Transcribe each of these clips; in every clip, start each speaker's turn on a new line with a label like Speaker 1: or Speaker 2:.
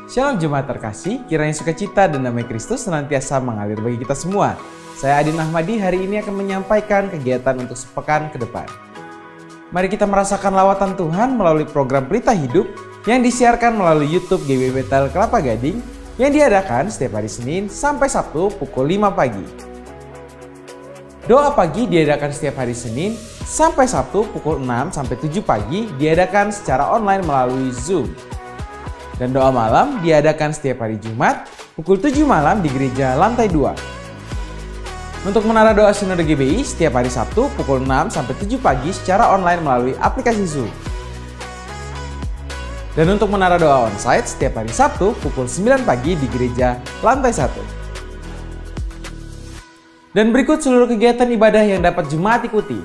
Speaker 1: Shalom jemaat terkasih, kiranya sukacita dan damai Kristus senantiasa mengalir bagi kita semua. Saya Adin Ahmadi hari ini akan menyampaikan kegiatan untuk sepekan ke depan. Mari kita merasakan lawatan Tuhan melalui program Pelita Hidup yang disiarkan melalui YouTube GB Bethel Kelapa Gading yang diadakan setiap hari Senin sampai Sabtu pukul 5 pagi. Doa pagi diadakan setiap hari Senin sampai Sabtu pukul 6 sampai 7 pagi diadakan secara online melalui Zoom. Dan doa malam diadakan setiap hari Jumat pukul 7 malam di gereja lantai 2. Untuk menara doa Sinode GBI setiap hari Sabtu pukul 6 sampai 7 pagi secara online melalui aplikasi Zoom. Dan untuk menara doa onsite setiap hari Sabtu pukul 9 pagi di gereja lantai 1. Dan berikut seluruh kegiatan ibadah yang dapat jemaat ikuti.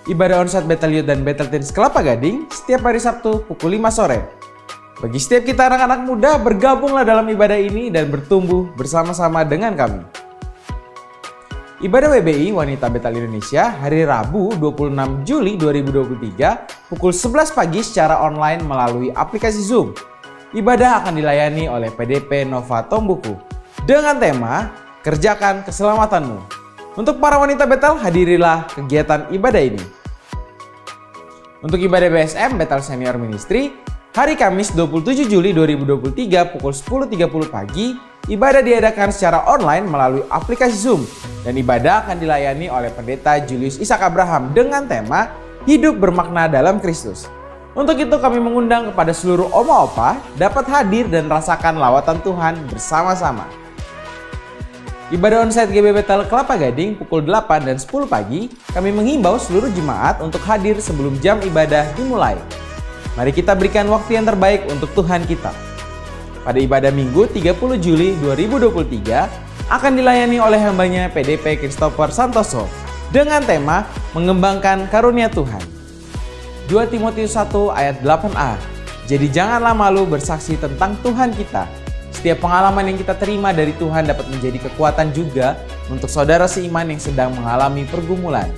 Speaker 1: Ibadah onsite Bethel Youth dan Bethel Teens Kelapa Gading setiap hari Sabtu pukul 5 sore. Bagi setiap kita anak-anak muda, bergabunglah dalam ibadah ini dan bertumbuh bersama-sama dengan kami. Ibadah WBI Wanita Bethel Indonesia hari Rabu 26 Juli 2023 pukul 11 pagi secara online melalui aplikasi Zoom. Ibadah akan dilayani oleh PDP Nova Tombuku dengan tema Kerjakan Keselamatanmu. Untuk para wanita Bethel, hadirilah kegiatan ibadah ini. Untuk ibadah BSM Bethel Senior Ministry hari Kamis 27 Juli 2023 pukul 10.30 pagi, ibadah diadakan secara online melalui aplikasi Zoom dan ibadah akan dilayani oleh Pendeta Julius Ishak Abraham dengan tema Hidup Bermakna Dalam Kristus. Untuk itu kami mengundang kepada seluruh oma-opa dapat hadir dan rasakan lawatan Tuhan bersama-sama. Ibadah onsite GB Bethel Kelapa Gading pukul 8 dan 10 pagi, kami menghimbau seluruh jemaat untuk hadir sebelum jam ibadah dimulai. Mari kita berikan waktu yang terbaik untuk Tuhan kita. Pada ibadah Minggu 30 Juli 2023 akan dilayani oleh hambanya PDP Christopher Santoso dengan tema Mengembangkan Karunia Tuhan. 2 Timotius 1 ayat 8a. Jadi janganlah malu bersaksi tentang Tuhan kita. Setiap pengalaman yang kita terima dari Tuhan dapat menjadi kekuatan juga untuk saudara seiman yang sedang mengalami pergumulan.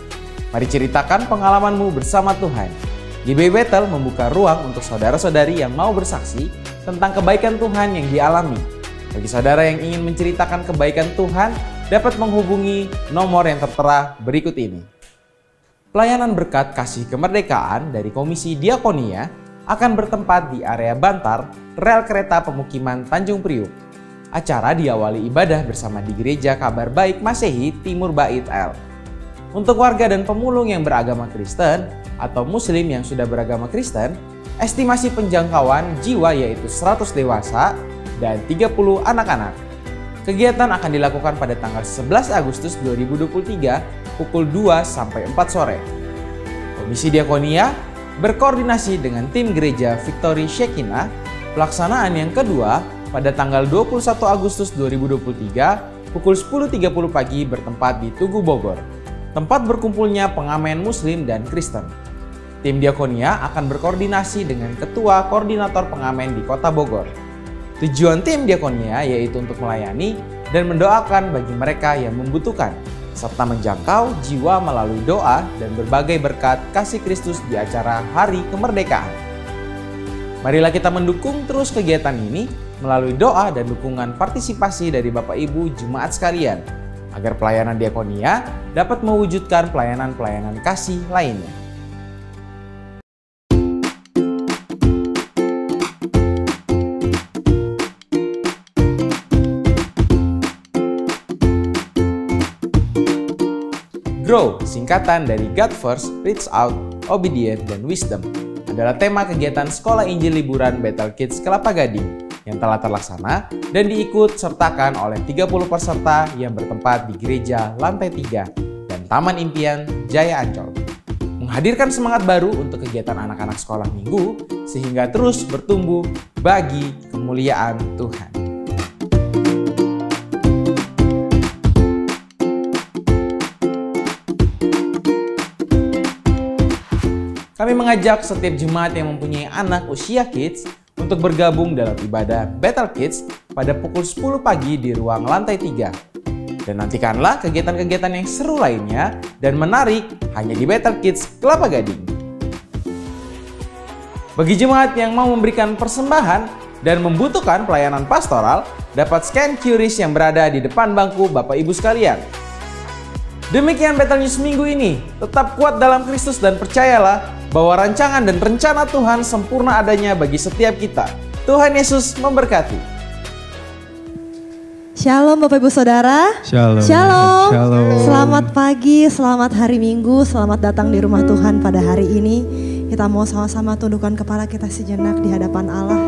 Speaker 1: Mari ceritakan pengalamanmu bersama Tuhan. GBI Bethel membuka ruang untuk saudara-saudari yang mau bersaksi tentang kebaikan Tuhan yang dialami. Bagi saudara yang ingin menceritakan kebaikan Tuhan, dapat menghubungi nomor yang tertera berikut ini. Pelayanan berkat kasih kemerdekaan dari Komisi Diakonia akan bertempat di area Bantar, rel kereta pemukiman Tanjung Priuk. Acara diawali ibadah bersama di Gereja Kabar Baik Masehi Timur Bait L. Untuk warga dan pemulung yang beragama Kristen atau Muslim yang sudah beragama Kristen, estimasi penjangkauan jiwa yaitu 100 dewasa dan 30 anak-anak. Kegiatan akan dilakukan pada tanggal 11 Agustus 2023 pukul 2 sampai 4 sore. Komisi Diakonia berkoordinasi dengan tim Gereja Victory Shekinah. Pelaksanaan yang kedua pada tanggal 21 Agustus 2023 pukul 10.30 pagi bertempat di Tugu Bogor, tempat berkumpulnya pengamen Muslim dan Kristen. Tim Diakonia akan berkoordinasi dengan Ketua Koordinator Pengamen di Kota Bogor. Tujuan tim Diakonia yaitu untuk melayani dan mendoakan bagi mereka yang membutuhkan, serta menjangkau jiwa melalui doa dan berbagai berkat kasih Kristus di acara Hari Kemerdekaan. Marilah kita mendukung terus kegiatan ini melalui doa dan dukungan partisipasi dari Bapak Ibu Jemaat sekalian, agar pelayanan Diakonia dapat mewujudkan pelayanan-pelayanan kasih lainnya. Grow, singkatan dari God First, Reach Out, Obedient, dan Wisdom, adalah tema kegiatan Sekolah Injil Liburan Bethel Kids Kelapa Gading yang telah terlaksana dan diikut sertakan oleh 30 peserta yang bertempat di Gereja Lantai 3 dan Taman Impian Jaya Ancol. Menghadirkan semangat baru untuk kegiatan anak-anak sekolah minggu sehingga terus bertumbuh bagi kemuliaan Tuhan. Kami mengajak setiap jemaat yang mempunyai anak usia kids untuk bergabung dalam ibadah Bethel Kids pada pukul 10 pagi di ruang lantai 3. Dan nantikanlah kegiatan-kegiatan yang seru lainnya dan menarik hanya di Better Kids Kelapa Gading. Bagi jemaat yang mau memberikan persembahan dan membutuhkan pelayanan pastoral, dapat scan QRIS yang berada di depan bangku Bapak Ibu sekalian. Demikian Betel News minggu ini. Tetap kuat dalam Kristus dan percayalah bahwa rancangan dan rencana Tuhan sempurna adanya bagi setiap kita. Tuhan Yesus memberkati.
Speaker 2: Shalom Bapak Ibu Saudara.
Speaker 3: Shalom.
Speaker 2: Shalom.
Speaker 3: Shalom.
Speaker 2: Selamat pagi, selamat hari Minggu, selamat datang di rumah Tuhan pada hari ini. Kita mau sama-sama tundukkan kepala kita sejenak di hadapan Allah.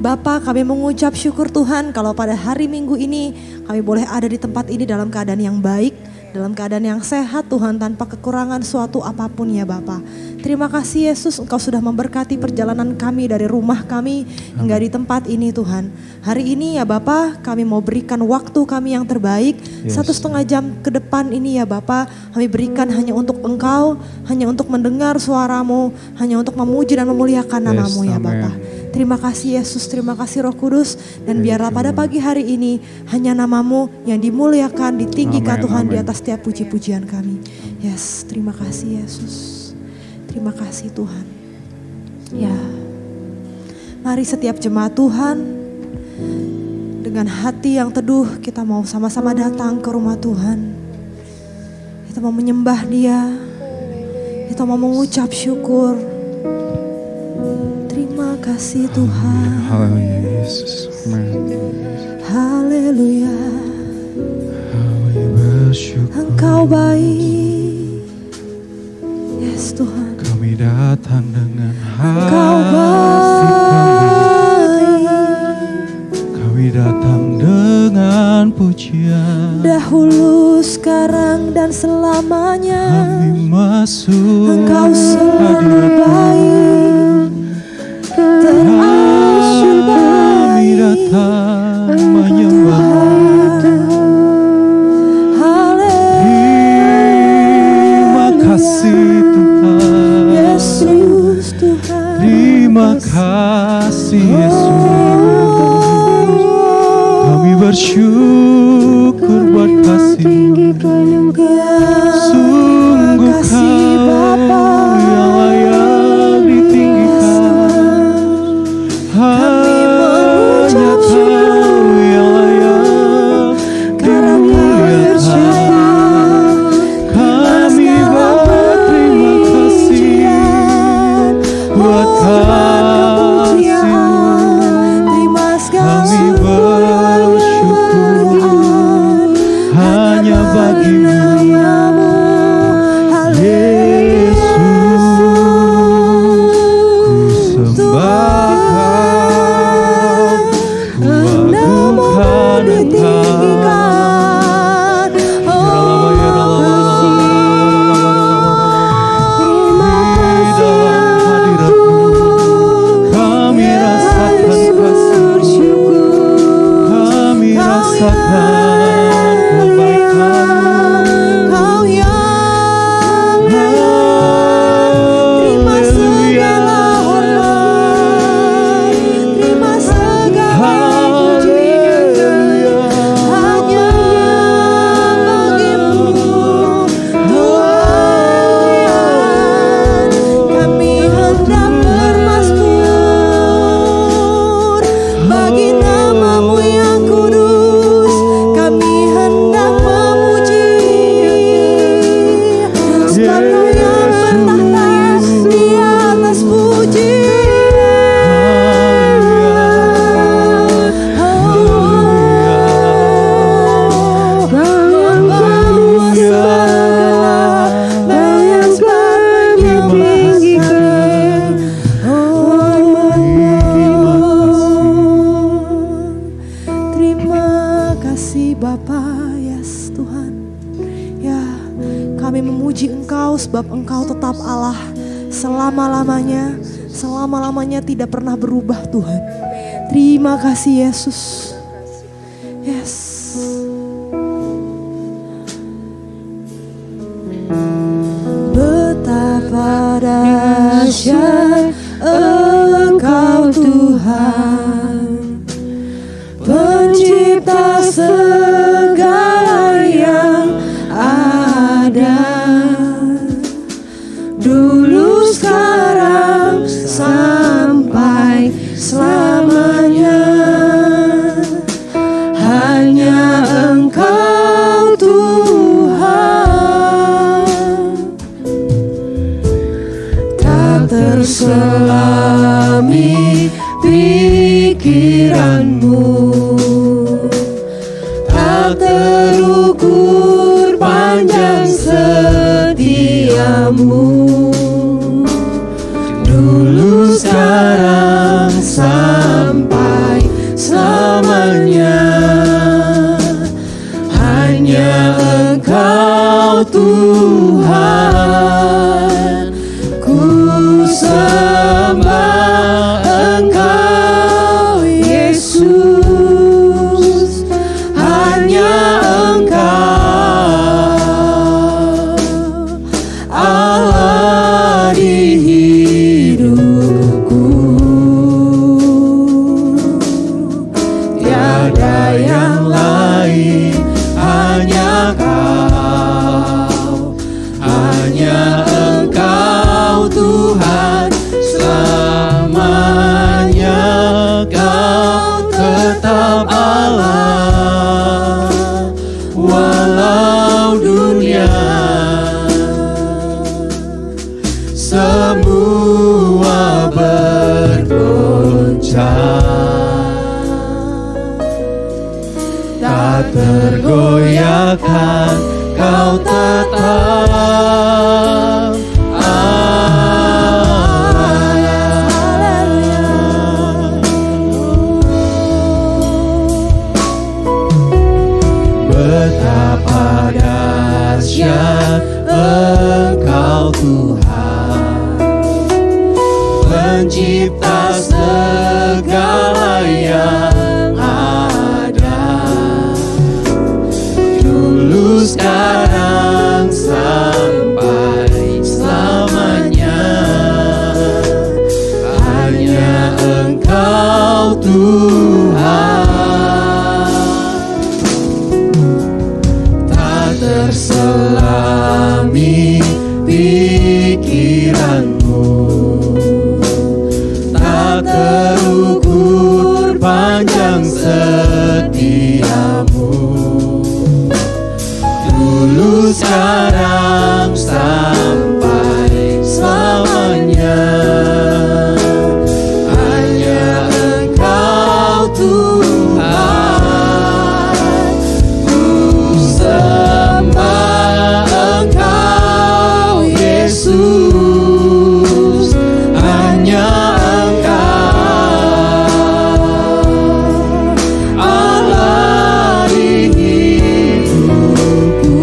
Speaker 2: Bapa, kami mengucap syukur Tuhan kalau pada hari Minggu ini kami boleh ada di tempat ini dalam keadaan yang baik, dalam keadaan yang sehat Tuhan, tanpa kekurangan suatu apapun ya Bapa. Terima kasih Yesus, Engkau sudah memberkati perjalanan kami dari rumah kami hingga di tempat ini Tuhan. Hari ini ya Bapa, kami mau berikan waktu kami yang terbaik. 1,5 jam ke depan ini ya Bapa, kami berikan hanya untuk Engkau, hanya untuk mendengar suara-Mu, hanya untuk memuji dan memuliakan nama-Mu ya Bapa. Terima kasih Yesus, terima kasih Roh Kudus. Dan biarlah pada pagi hari ini hanya nama-Mu yang dimuliakan, ditinggikan Tuhan di atas setiap puji-pujian kami. Yes, terima kasih Yesus. Terima kasih Tuhan. Ya, mari setiap jemaat Tuhan dengan hati yang teduh kita mau sama-sama datang ke rumah Tuhan. Kita mau menyembah Dia, kita mau mengucap syukur. Terima kasih Tuhan.
Speaker 3: Haleluya Yesus.
Speaker 2: Haleluya. Engkau baik. Yes Tuhan.
Speaker 3: Kami datang dengan
Speaker 2: Engkau
Speaker 3: hati
Speaker 2: baik.
Speaker 3: Kami datang dengan pujian.
Speaker 2: Dahulu, sekarang dan selamanya.
Speaker 3: Kami masuk
Speaker 2: Engkau selalu baik. Terasyur baik.
Speaker 3: Kami datang menyembah. Terima kasih Tuhan.
Speaker 2: Yesus Tuhan.
Speaker 3: Terima kasih Yesus. Kami bersyukur buat kasih-Mu. Sungguh Kau yang layak ditinggikan. Hanya Kau yang layak dimuliakan. Kami berterima kasih buat kasih-Mu. Kami bersyukur hanya bagi-Mu. Yesus, ku sembah Kau, ku agungkan
Speaker 2: sebab Engkau tetap Allah selama-lamanya, selama-lamanya tidak pernah berubah Tuhan. Terima kasih Yesus. Yes. Betapa dahsyat Engkau Tuhan, Pencipta
Speaker 4: terukur panjang setiamu, dulu sekarang sampai selamanya. Hanya Engkau Tuhan, ku sembah Engkau Yesus. Hanya Engkau Allah di hidupku, tiada yang lain, hanya Kau, hanya Engkau Tuhan selamanya. Kau tetap Allah walau dunia semua bergoncang, tak tergoyahkan, Kau tetap betapa dahsyat Engkau Tuhan, pencipta segala yang ada, dulu sekarang sampai selamanya. Hanya Engkau Tuhan, tak terselami pikiranmu, tak terukur panjang setiamu, dulu sekarang sampai selamanya. Hanya Engkau Tuhan, ku sembah Engkau Yesus. Hanya Engkau Allah di hidupku,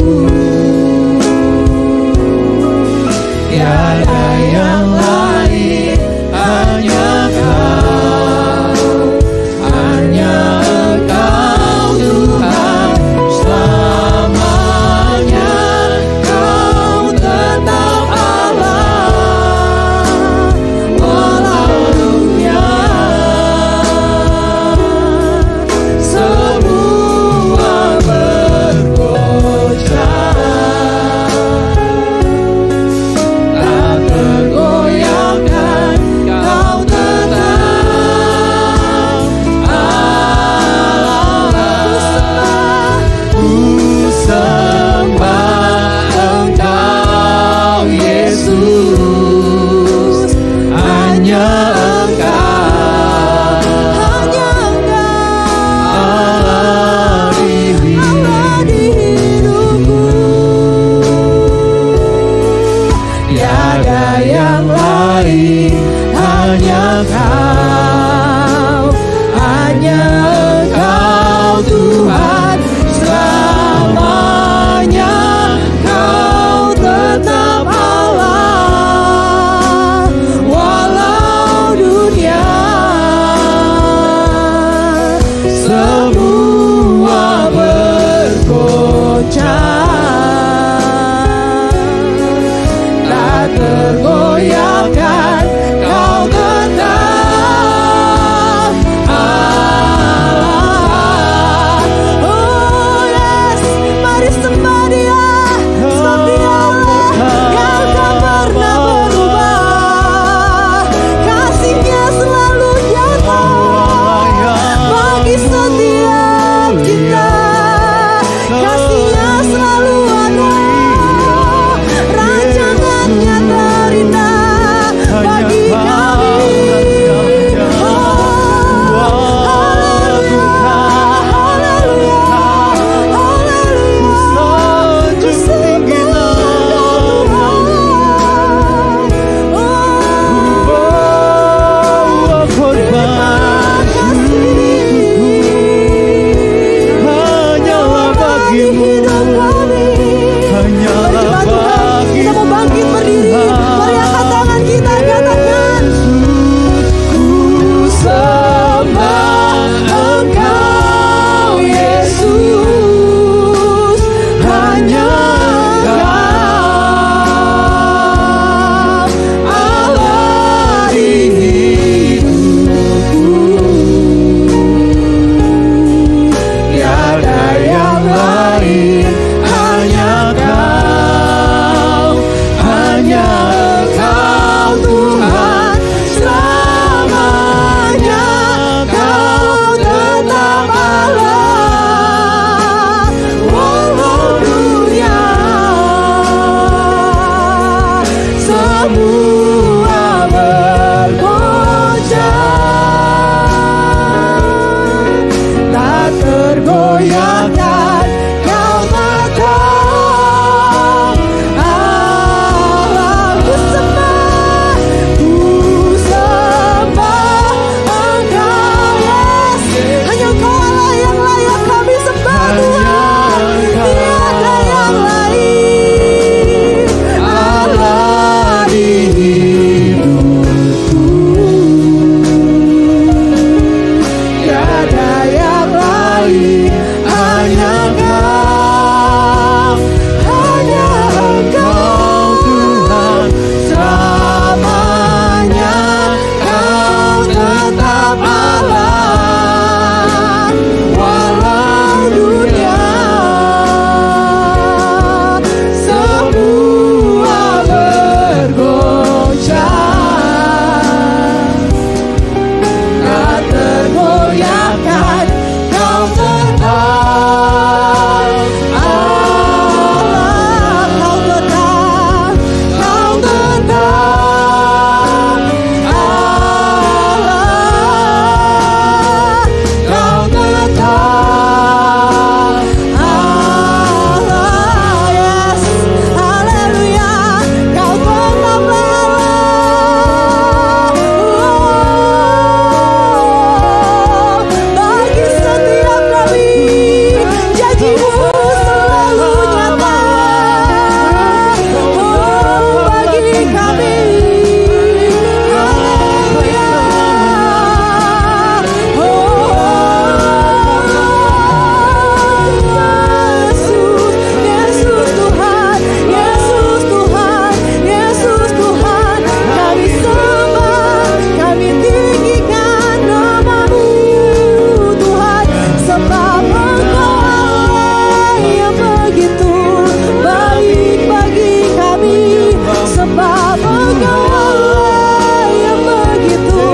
Speaker 2: begitu baik bagi kami, sebab Engkau Allah yang begitu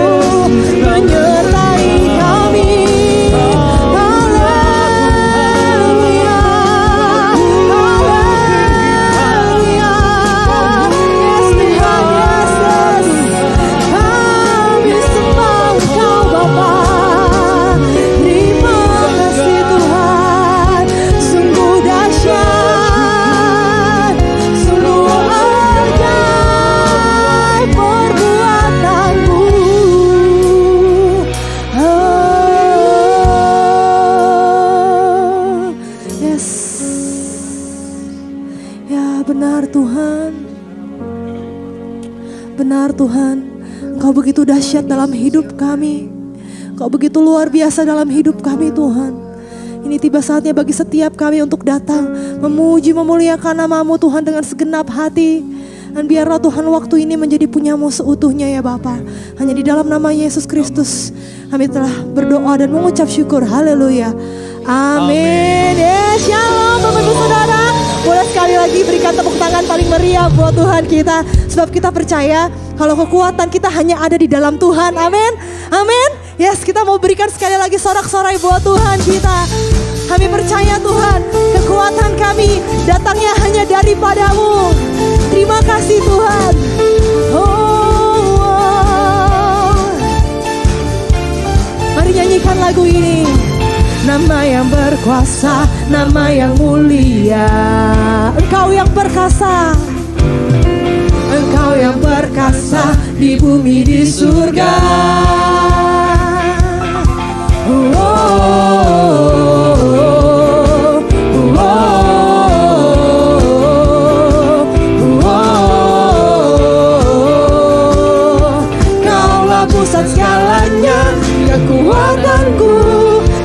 Speaker 2: menyertai kami. Haleluya, haleluya. Yes Tuhan, yes, yes. Kami sembah Engkau Bapa. Terima kasih Tuhan, sungguh dahsyat, sungguh ajaib perbuatan-Mu. Yes. Ya benar Tuhan, benar Tuhan, Engkau begitu dahsyat dalam hidup kami. Engkau begitu luar biasa dalam hidup kami Tuhan. Ini tiba saatnya bagi setiap kami untuk datang memuji memuliakan nama-Mu Tuhan dengan segenap hati. Dan biarlah Tuhan waktu ini menjadi punyamu seutuhnya ya Bapa. Hanya di dalam nama Yesus Kristus kami telah berdoa dan mengucap syukur. Haleluya. Amin. Yes, shalom Bapak Ibu Saudara. Boleh sekali lagi berikan tepuk tangan paling meriah buat Tuhan kita. Sebab kita percaya kalau kekuatan kita hanya ada di dalam Tuhan. Amin. Amin. Yes, kita mau berikan sekali lagi sorak-sorai buat Tuhan kita. Kami percaya Tuhan, kekuatan kami datangnya hanya daripada-Mu. Terima kasih Tuhan. Oh. Mari nyanyikan lagu ini. Nama yang berkuasa, nama yang mulia, Engkau yang perkasa, Engkau yang perkasa di bumi di surga. Oh, oh, oh, oh, oh. Kaulah pusat segalanya, kekuatanku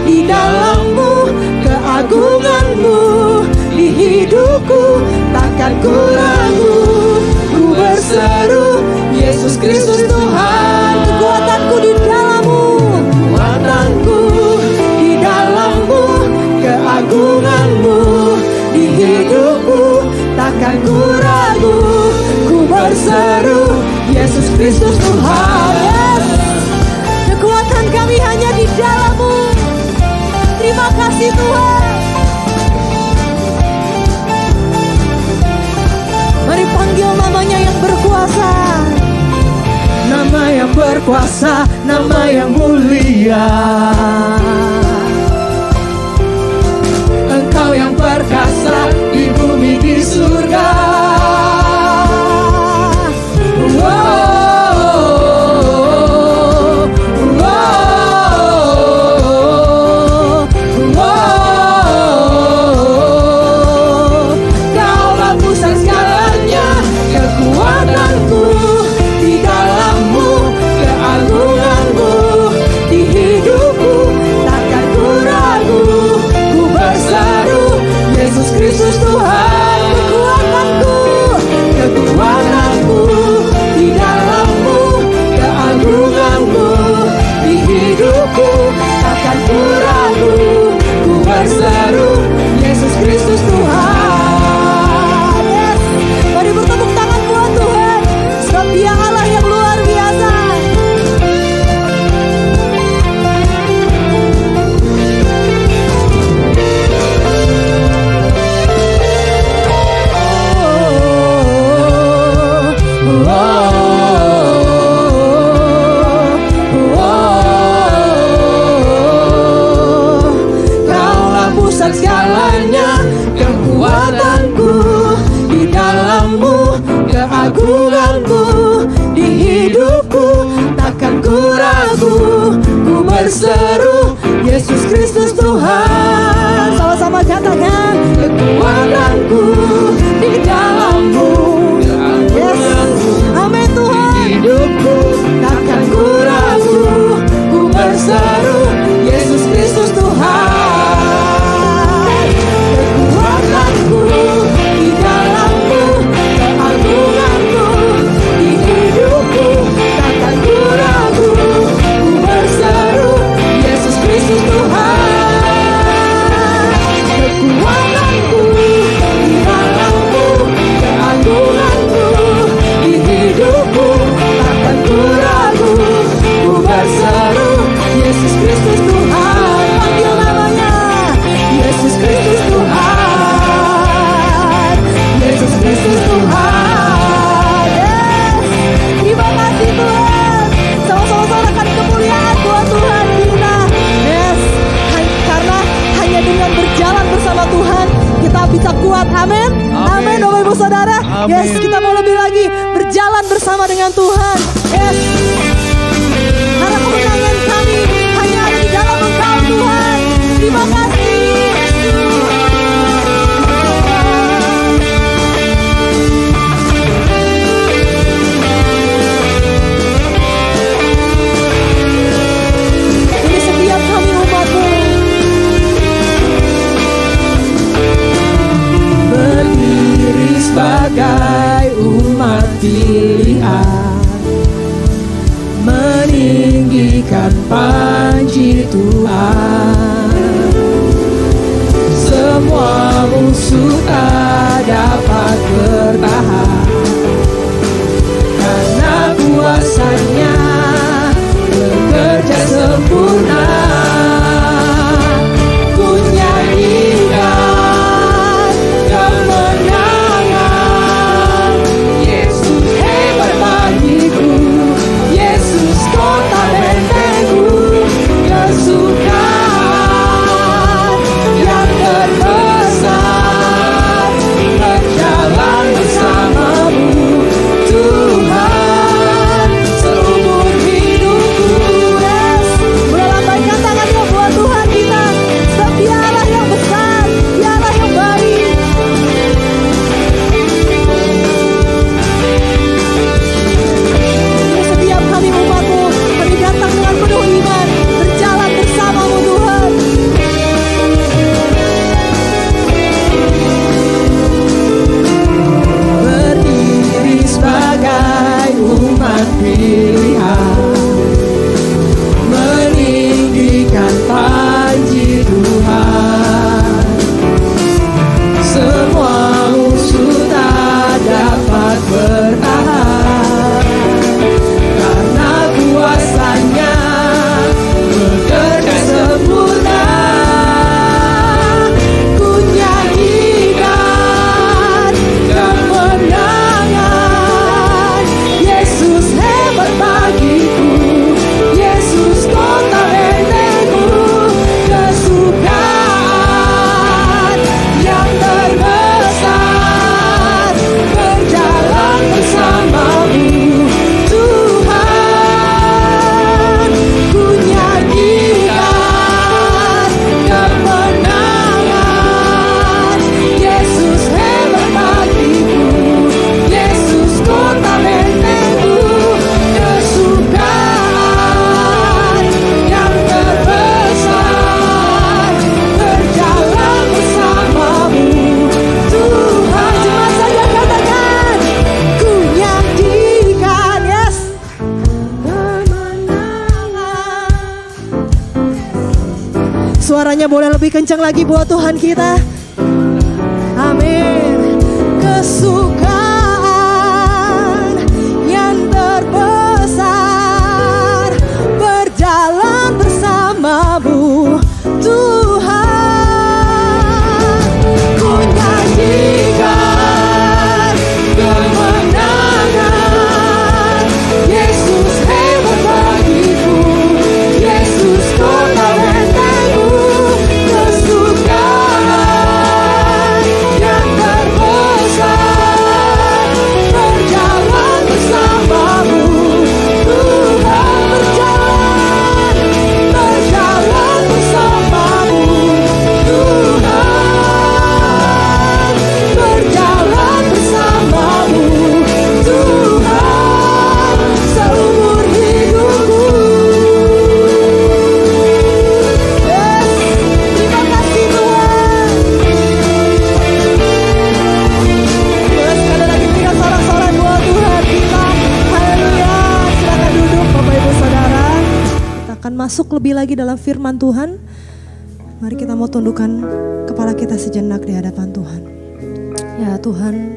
Speaker 2: di dalam-Mu, keagungan-Mu di hidupku takkan ku ragu. Ku berseru, Yesus Kristus Tuhan, kekuatanku di dalam-Mu, kekuatanku di dalam-Mu, keagungan-Mu di hidupku takkan ku ragu. Ku berseru, Yesus Kristus Tuhan. Yes. Kekuatan kami hanya di dalam-Mu. Terima kasih Tuhan. Mari panggil namanya yang berkuasa, nama yang berkuasa, nama yang mulia. Engkau yang perkasa di bumi di surga. Di dalam-Mu, keagungan-Mu di hidupku kuat. Amin. Amin Bapak Ibu Saudara.
Speaker 3: Amin.
Speaker 2: Yes, kita mau lebih lagi berjalan bersama dengan Tuhan. Yes. Karena kemenangan kami hanya ada di dalam Engkau Tuhan. Terima kasih. Ini setiap kami umat-Mu.
Speaker 4: Berdiri sebagai umat pilihan, meninggikan panji Tuhan. Semua musuh tak dapat bertahan, karena kuasa-Nya bekerja sempurna. Ku nyanyikan kemenangan, Yesus hebat bagiku, Yesus kota bentengku, kesukaan yang terbesar, berjalan bersamamu Tuhan seumur hidupku.
Speaker 2: Yes. Boleh lambaikan tangannya buat Tuhan kita. Sebab Dia Allah yang besar, Dia Allah yang baik. Setiap kami umat-Mu, kami datang dengan penuh iman, berjalan bersama-Mu Tuhan.
Speaker 4: Berdiri sebagai umat pilihan, meninggikan panji Tuhan. Semua musuh tak dapat bertahan, karena kuasa-Nya bekerja sempurna. Ku nyanyikan kemenangan, Yesus hebat bagiku, Yesus kota bentengku, kesukaan yang terbesar, berjalan bersamamu Tuhan. Ku nyanyikan kemenangan, Yesus hebat bagiku, Yesus kota bentengku, kesukaan yang terbesar, berjalan bersamamu Tuhan.
Speaker 2: Cuma saja katakan, ku nyanyikan, yes, kemenangan. Suaranya boleh lebih kencang lagi buat Tuhan kita. Amin. Kesukaan yang terbesar, berjalan bersamamu Tuhan. Ku nyanyikan kemenangan, Yesus hebat bagiku, Yesus kota bentengku, kesukaan yang terbesar, berjalan bersamamu Tuhan. Berjalan bersamamu Tuhan, berjalan bersamamu Tuhan seumur hidupku. Yes, terima kasih Tuhan. Boleh sekali lagi berikan sorak-sorai buat Tuhan kita. Haleluya. Silakan duduk Bapak Ibu Saudara. Kita akan masuk lebih lagi dalam firman Tuhan. Mari kita mau tundukkan kepala kita sejenak di hadapan Tuhan. Ya Tuhan,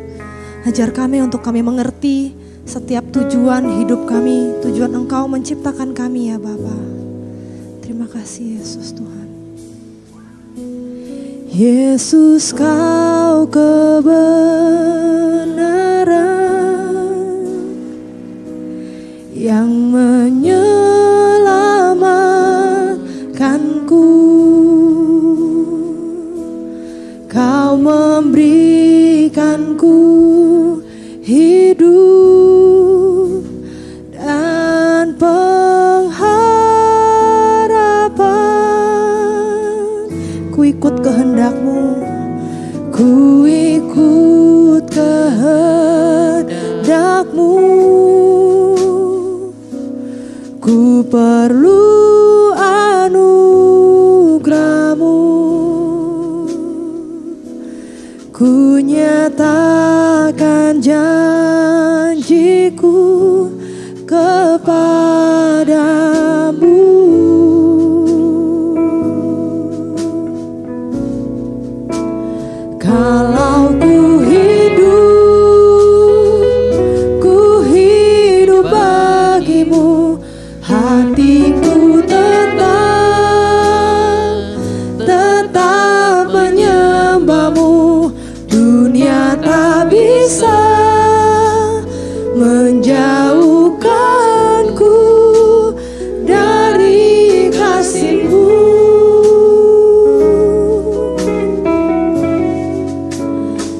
Speaker 2: ajar kami untuk kami mengerti setiap tujuan hidup kami, tujuan Engkau menciptakan kami ya Bapa. Terima kasih Yesus Tuhan. Yesus Kau kebenaran yang menyelamatkanku. Kau Kau memberikanku hidup dan pengharapan. Ku ikut kehendak-Mu, ku ikut kehendak-Mu. Ku perlu anugerah-Mu. Ku nyatakan janjiku kepadamu. Kalau ku hidup bagimu, hatiku tetap menyembah-Mu. Dunia tak bisa menjauhkanku dari kasih-Mu.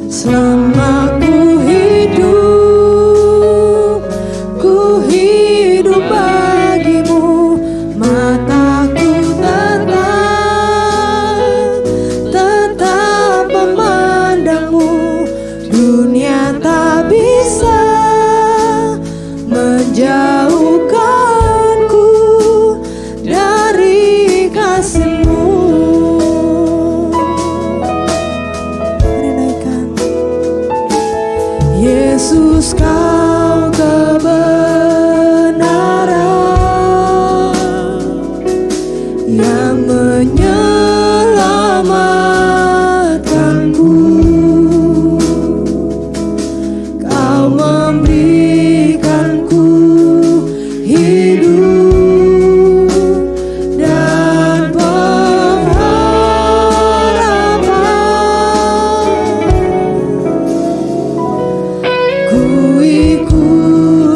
Speaker 2: Selama ku hidup bagimu, mataku tetap memandang-Mu. Dunia tak bisa menjauhkanku dari kasih-Mu. Yesus, Kau kebenaran yang menyelamatkanku. Kau memberikanku hidup dan pengharapan. Ku ikut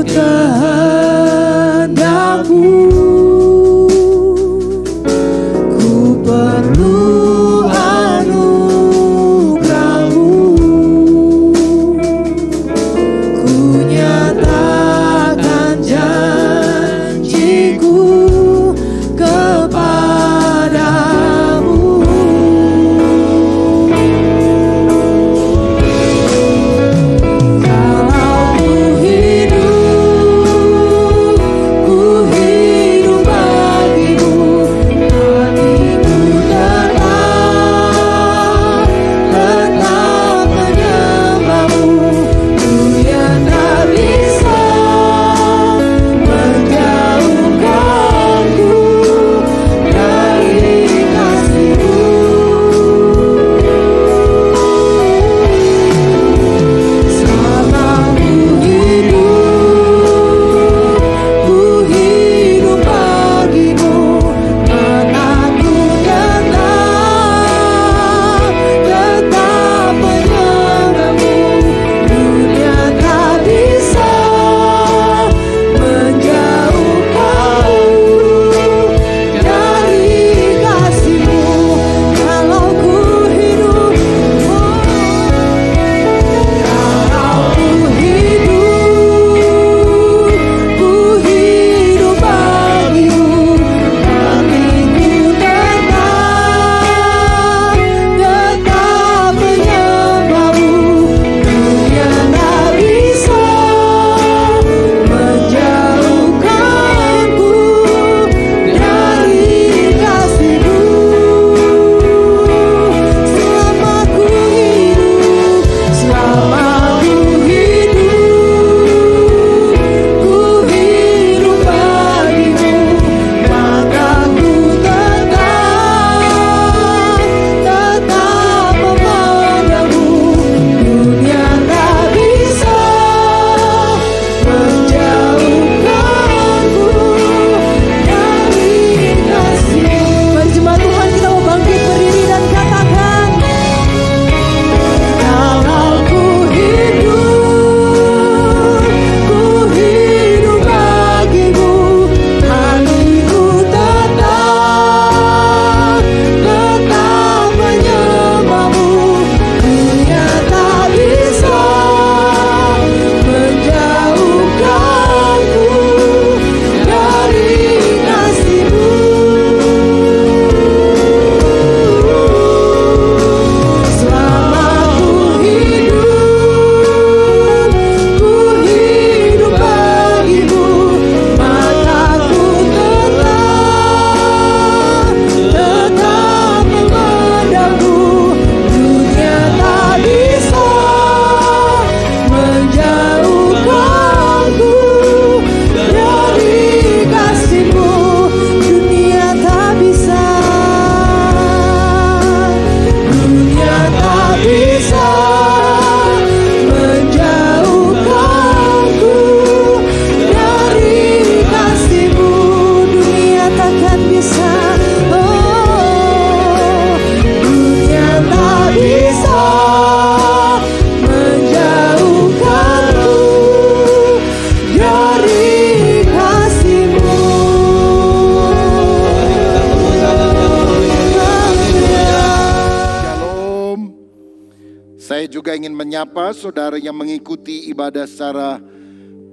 Speaker 5: Saya juga ingin menyapa saudara yang mengikuti ibadah secara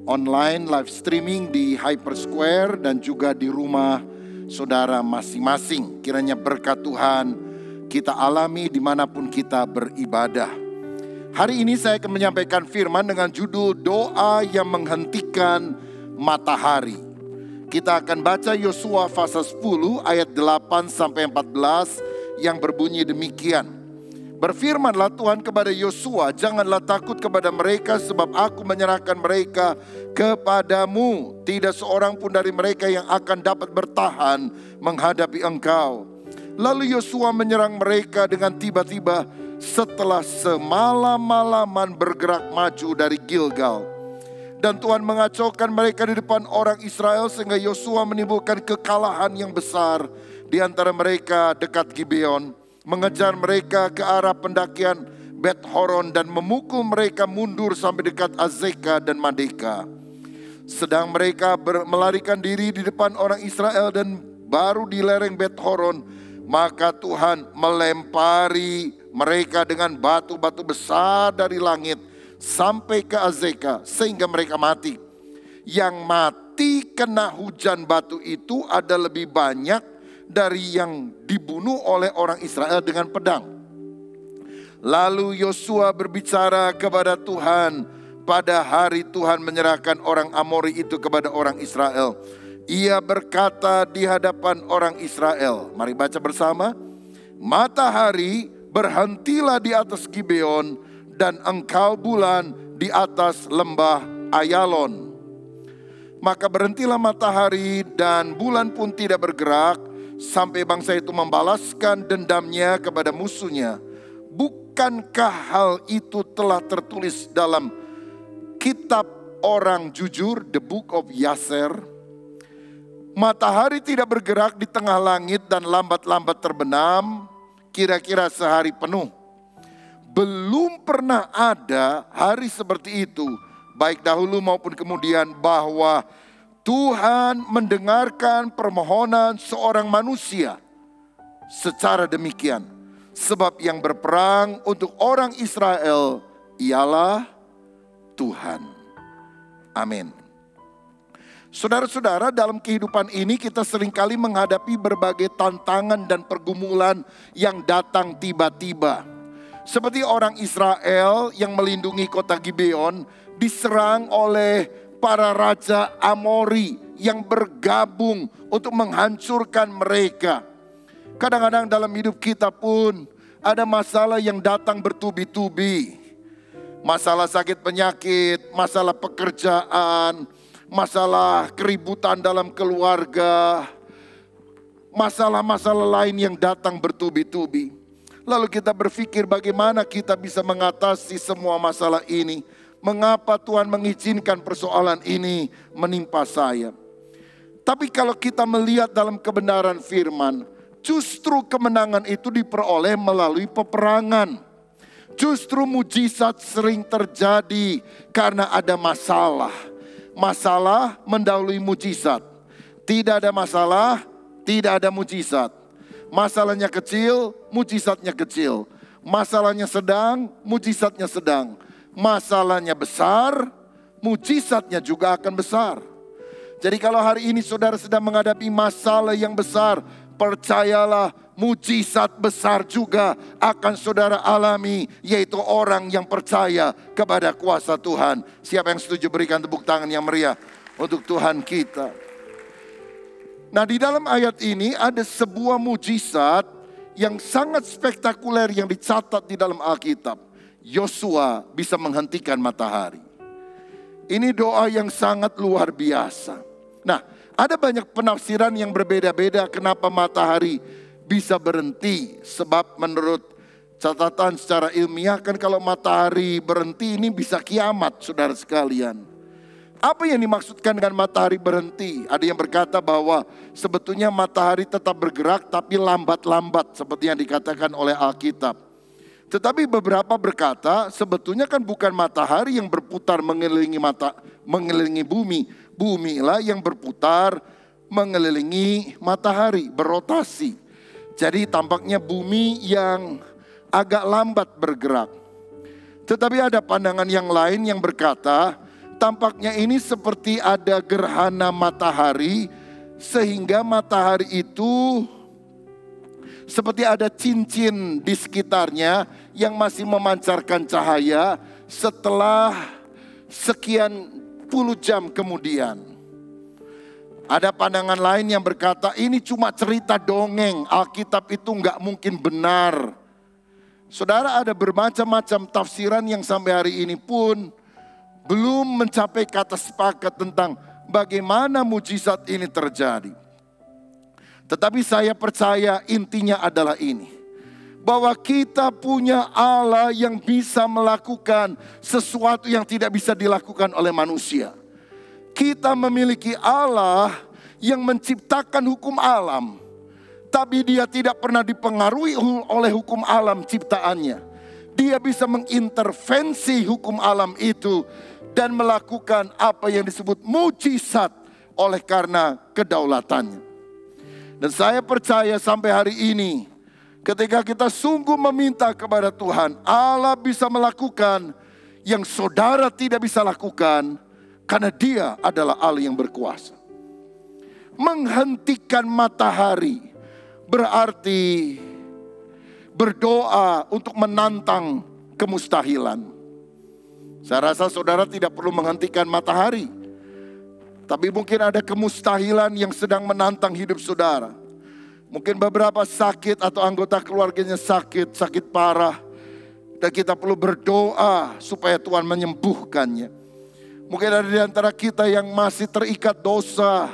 Speaker 5: online, live streaming di Hyper Square dan juga di rumah saudara masing-masing. Kiranya berkat Tuhan kita alami dimanapun kita beribadah. Hari ini saya akan menyampaikan firman dengan judul doa yang menghentikan matahari. Kita akan baca Yosua pasal 10 ayat 8 sampai 14 yang berbunyi demikian. Berfirmanlah Tuhan kepada Yosua, janganlah takut kepada mereka sebab aku menyerahkan mereka kepadamu. Tidak seorang pun dari mereka yang akan dapat bertahan menghadapi engkau. Lalu Yosua menyerang mereka dengan tiba-tiba setelah semalam-malaman bergerak maju dari Gilgal. Dan Tuhan mengacaukan mereka di depan orang Israel sehingga Yosua menimbulkan kekalahan yang besar di antara mereka dekat Gibeon. Mengejar mereka ke arah pendakian Bet Horon dan memukul mereka mundur sampai dekat Azeka dan Madeka. Sedang mereka melarikan diri di depan orang Israel dan baru di lereng Bet Horon, maka Tuhan melempari mereka dengan batu-batu besar dari langit sampai ke Azeka sehingga mereka mati. Yang mati kena hujan batu itu ada lebih banyak dari yang dibunuh oleh orang Israel dengan pedang. Lalu Yosua berbicara kepada Tuhan pada hari Tuhan menyerahkan orang Amori itu kepada orang Israel. Ia berkata di hadapan orang Israel, mari baca bersama. Matahari berhentilah di atas Gibeon dan engkau bulan di atas lembah Ayalon. Maka berhentilah matahari dan bulan pun tidak bergerak sampai bangsa itu membalaskan dendamnya kepada musuhnya. Bukankah hal itu telah tertulis dalam kitab orang jujur, The Book of Yaser? Matahari tidak bergerak di tengah langit dan lambat-lambat terbenam, kira-kira sehari penuh. Belum pernah ada hari seperti itu, baik dahulu maupun kemudian, bahwa Tuhan mendengarkan permohonan seorang manusia secara demikian. Sebab yang berperang untuk orang Israel ialah Tuhan. Amin. Saudara-saudara, dalam kehidupan ini kita seringkali menghadapi berbagai tantangan dan pergumulan yang datang tiba-tiba. Seperti orang Israel yang melindungi kota Gibeon diserang oleh para raja Amori yang bergabung untuk menghancurkan mereka. Kadang-kadang dalam hidup kita pun ada masalah yang datang bertubi-tubi. Masalah sakit penyakit, masalah pekerjaan, masalah keributan dalam keluarga, masalah-masalah lain yang datang bertubi-tubi. Lalu kita berpikir bagaimana kita bisa mengatasi semua masalah ini. Mengapa Tuhan mengizinkan persoalan ini menimpa saya? Tapi kalau kita melihat dalam kebenaran firman, justru kemenangan itu diperoleh melalui peperangan. Justru mujizat sering terjadi karena ada masalah. Masalah mendahului mujizat. Tidak ada masalah, tidak ada mujizat. Masalahnya kecil, mujizatnya kecil. Masalahnya sedang, mujizatnya sedang. Masalahnya besar, mujizatnya juga akan besar. Jadi kalau hari ini saudara sedang menghadapi masalah yang besar, percayalah mujizat besar juga akan saudara alami, yaitu orang yang percaya kepada kuasa Tuhan. Siapa yang setuju berikan tepuk tangan yang meriah untuk Tuhan kita. Nah, di dalam ayat ini ada sebuah mujizat yang sangat spektakuler yang dicatat di dalam Alkitab. Yosua bisa menghentikan matahari. Ini doa yang sangat luar biasa. Nah, ada banyak penafsiran yang berbeda-beda kenapa matahari bisa berhenti. Sebab menurut catatan secara ilmiah kan kalau matahari berhenti ini bisa kiamat, saudara sekalian. Apa yang dimaksudkan dengan matahari berhenti? Ada yang berkata bahwa sebetulnya matahari tetap bergerak tapi lambat-lambat seperti yang dikatakan oleh Alkitab. Tetapi beberapa berkata sebetulnya kan bukan matahari yang berputar mengelilingi bumi. Bumilah yang berputar mengelilingi matahari, berotasi. Jadi tampaknya bumi yang agak lambat bergerak. Tetapi ada pandangan yang lain yang berkata, tampaknya ini seperti ada gerhana matahari, sehingga matahari itu seperti ada cincin di sekitarnya yang masih memancarkan cahaya setelah sekian puluh jam kemudian. Ada pandangan lain yang berkata ini cuma cerita dongeng, Alkitab itu nggak mungkin benar. Saudara, ada bermacam-macam tafsiran yang sampai hari ini pun belum mencapai kata sepakat tentang bagaimana mujizat ini terjadi. Tetapi saya percaya intinya adalah ini, bahwa kita punya Allah yang bisa melakukan sesuatu yang tidak bisa dilakukan oleh manusia. Kita memiliki Allah yang menciptakan hukum alam, tapi dia tidak pernah dipengaruhi oleh hukum alam ciptaannya. Dia bisa mengintervensi hukum alam itu dan melakukan apa yang disebut mujizat oleh karena kedaulatannya. Dan saya percaya sampai hari ini, ketika kita sungguh meminta kepada Tuhan, Allah bisa melakukan yang saudara tidak bisa lakukan, karena dia adalah Allah yang berkuasa. Menghentikan matahari berarti berdoa untuk menantang kemustahilan. Saya rasa saudara tidak perlu menghentikan matahari, tapi mungkin ada kemustahilan yang sedang menantang hidup saudara. Mungkin beberapa sakit atau anggota keluarganya sakit parah, dan kita perlu berdoa supaya Tuhan menyembuhkannya. Mungkin ada di antara kita yang masih terikat dosa,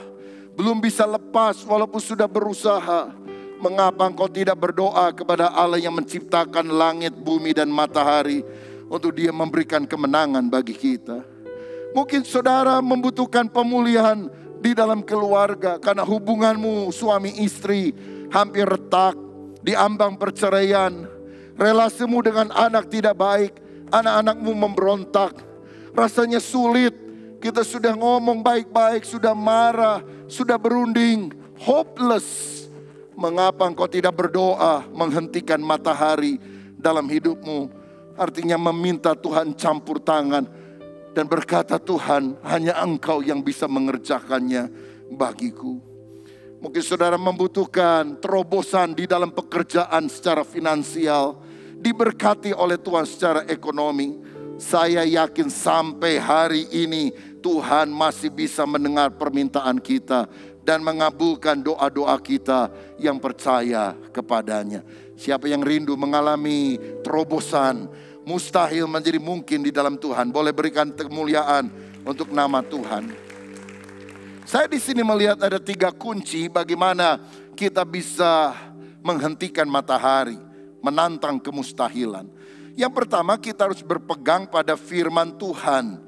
Speaker 5: belum bisa lepas walaupun sudah berusaha. Mengapa engkau tidak berdoa kepada Allah yang menciptakan langit, bumi, dan matahari untuk dia memberikan kemenangan bagi kita? Mungkin saudara membutuhkan pemulihan di dalam keluarga karena hubunganmu suami istri hampir retak, diambang perceraian, relasimu dengan anak tidak baik, anak-anakmu memberontak, rasanya sulit. Kita sudah ngomong baik-baik, sudah marah, sudah berunding, hopeless. Mengapa engkau tidak berdoa menghentikan matahari dalam hidupmu? Artinya meminta Tuhan campur tangan dan berkata, Tuhan, hanya Engkau yang bisa mengerjakannya bagiku. Mungkin saudara membutuhkan terobosan di dalam pekerjaan secara finansial, diberkati oleh Tuhan secara ekonomi. Saya yakin sampai hari ini Tuhan masih bisa mendengar permintaan kita dan mengabulkan doa-doa kita yang percaya kepadanya. Siapa yang rindu mengalami terobosan, mustahil menjadi mungkin di dalam Tuhan, boleh berikan kemuliaan untuk nama Tuhan. Saya di sini melihat ada 3 kunci bagaimana kita bisa menghentikan matahari, menantang kemustahilan. Yang pertama, kita harus berpegang pada firman Tuhan.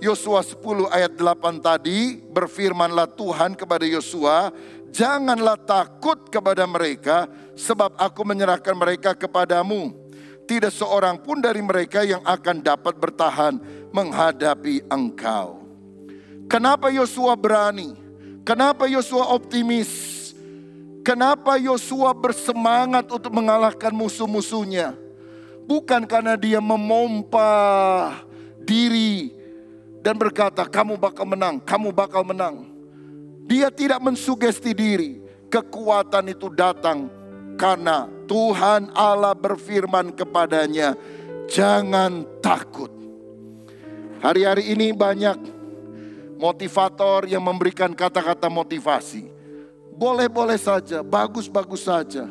Speaker 5: Yosua 10 ayat 8 tadi, berfirmanlah Tuhan kepada Yosua, janganlah takut kepada mereka, sebab aku menyerahkan mereka kepadamu. Tidak seorang pun dari mereka yang akan dapat bertahan menghadapi engkau. Kenapa Yosua berani? Kenapa Yosua optimis? Kenapa Yosua bersemangat untuk mengalahkan musuh-musuhnya? Bukan karena dia memompa diri dan berkata, kamu bakal menang, kamu bakal menang. Dia tidak mensugesti diri. Kekuatan itu datang karena Tuhan Allah berfirman kepadanya, jangan takut. Hari-hari ini banyak motivator yang memberikan kata-kata motivasi. Boleh-boleh saja, bagus-bagus saja.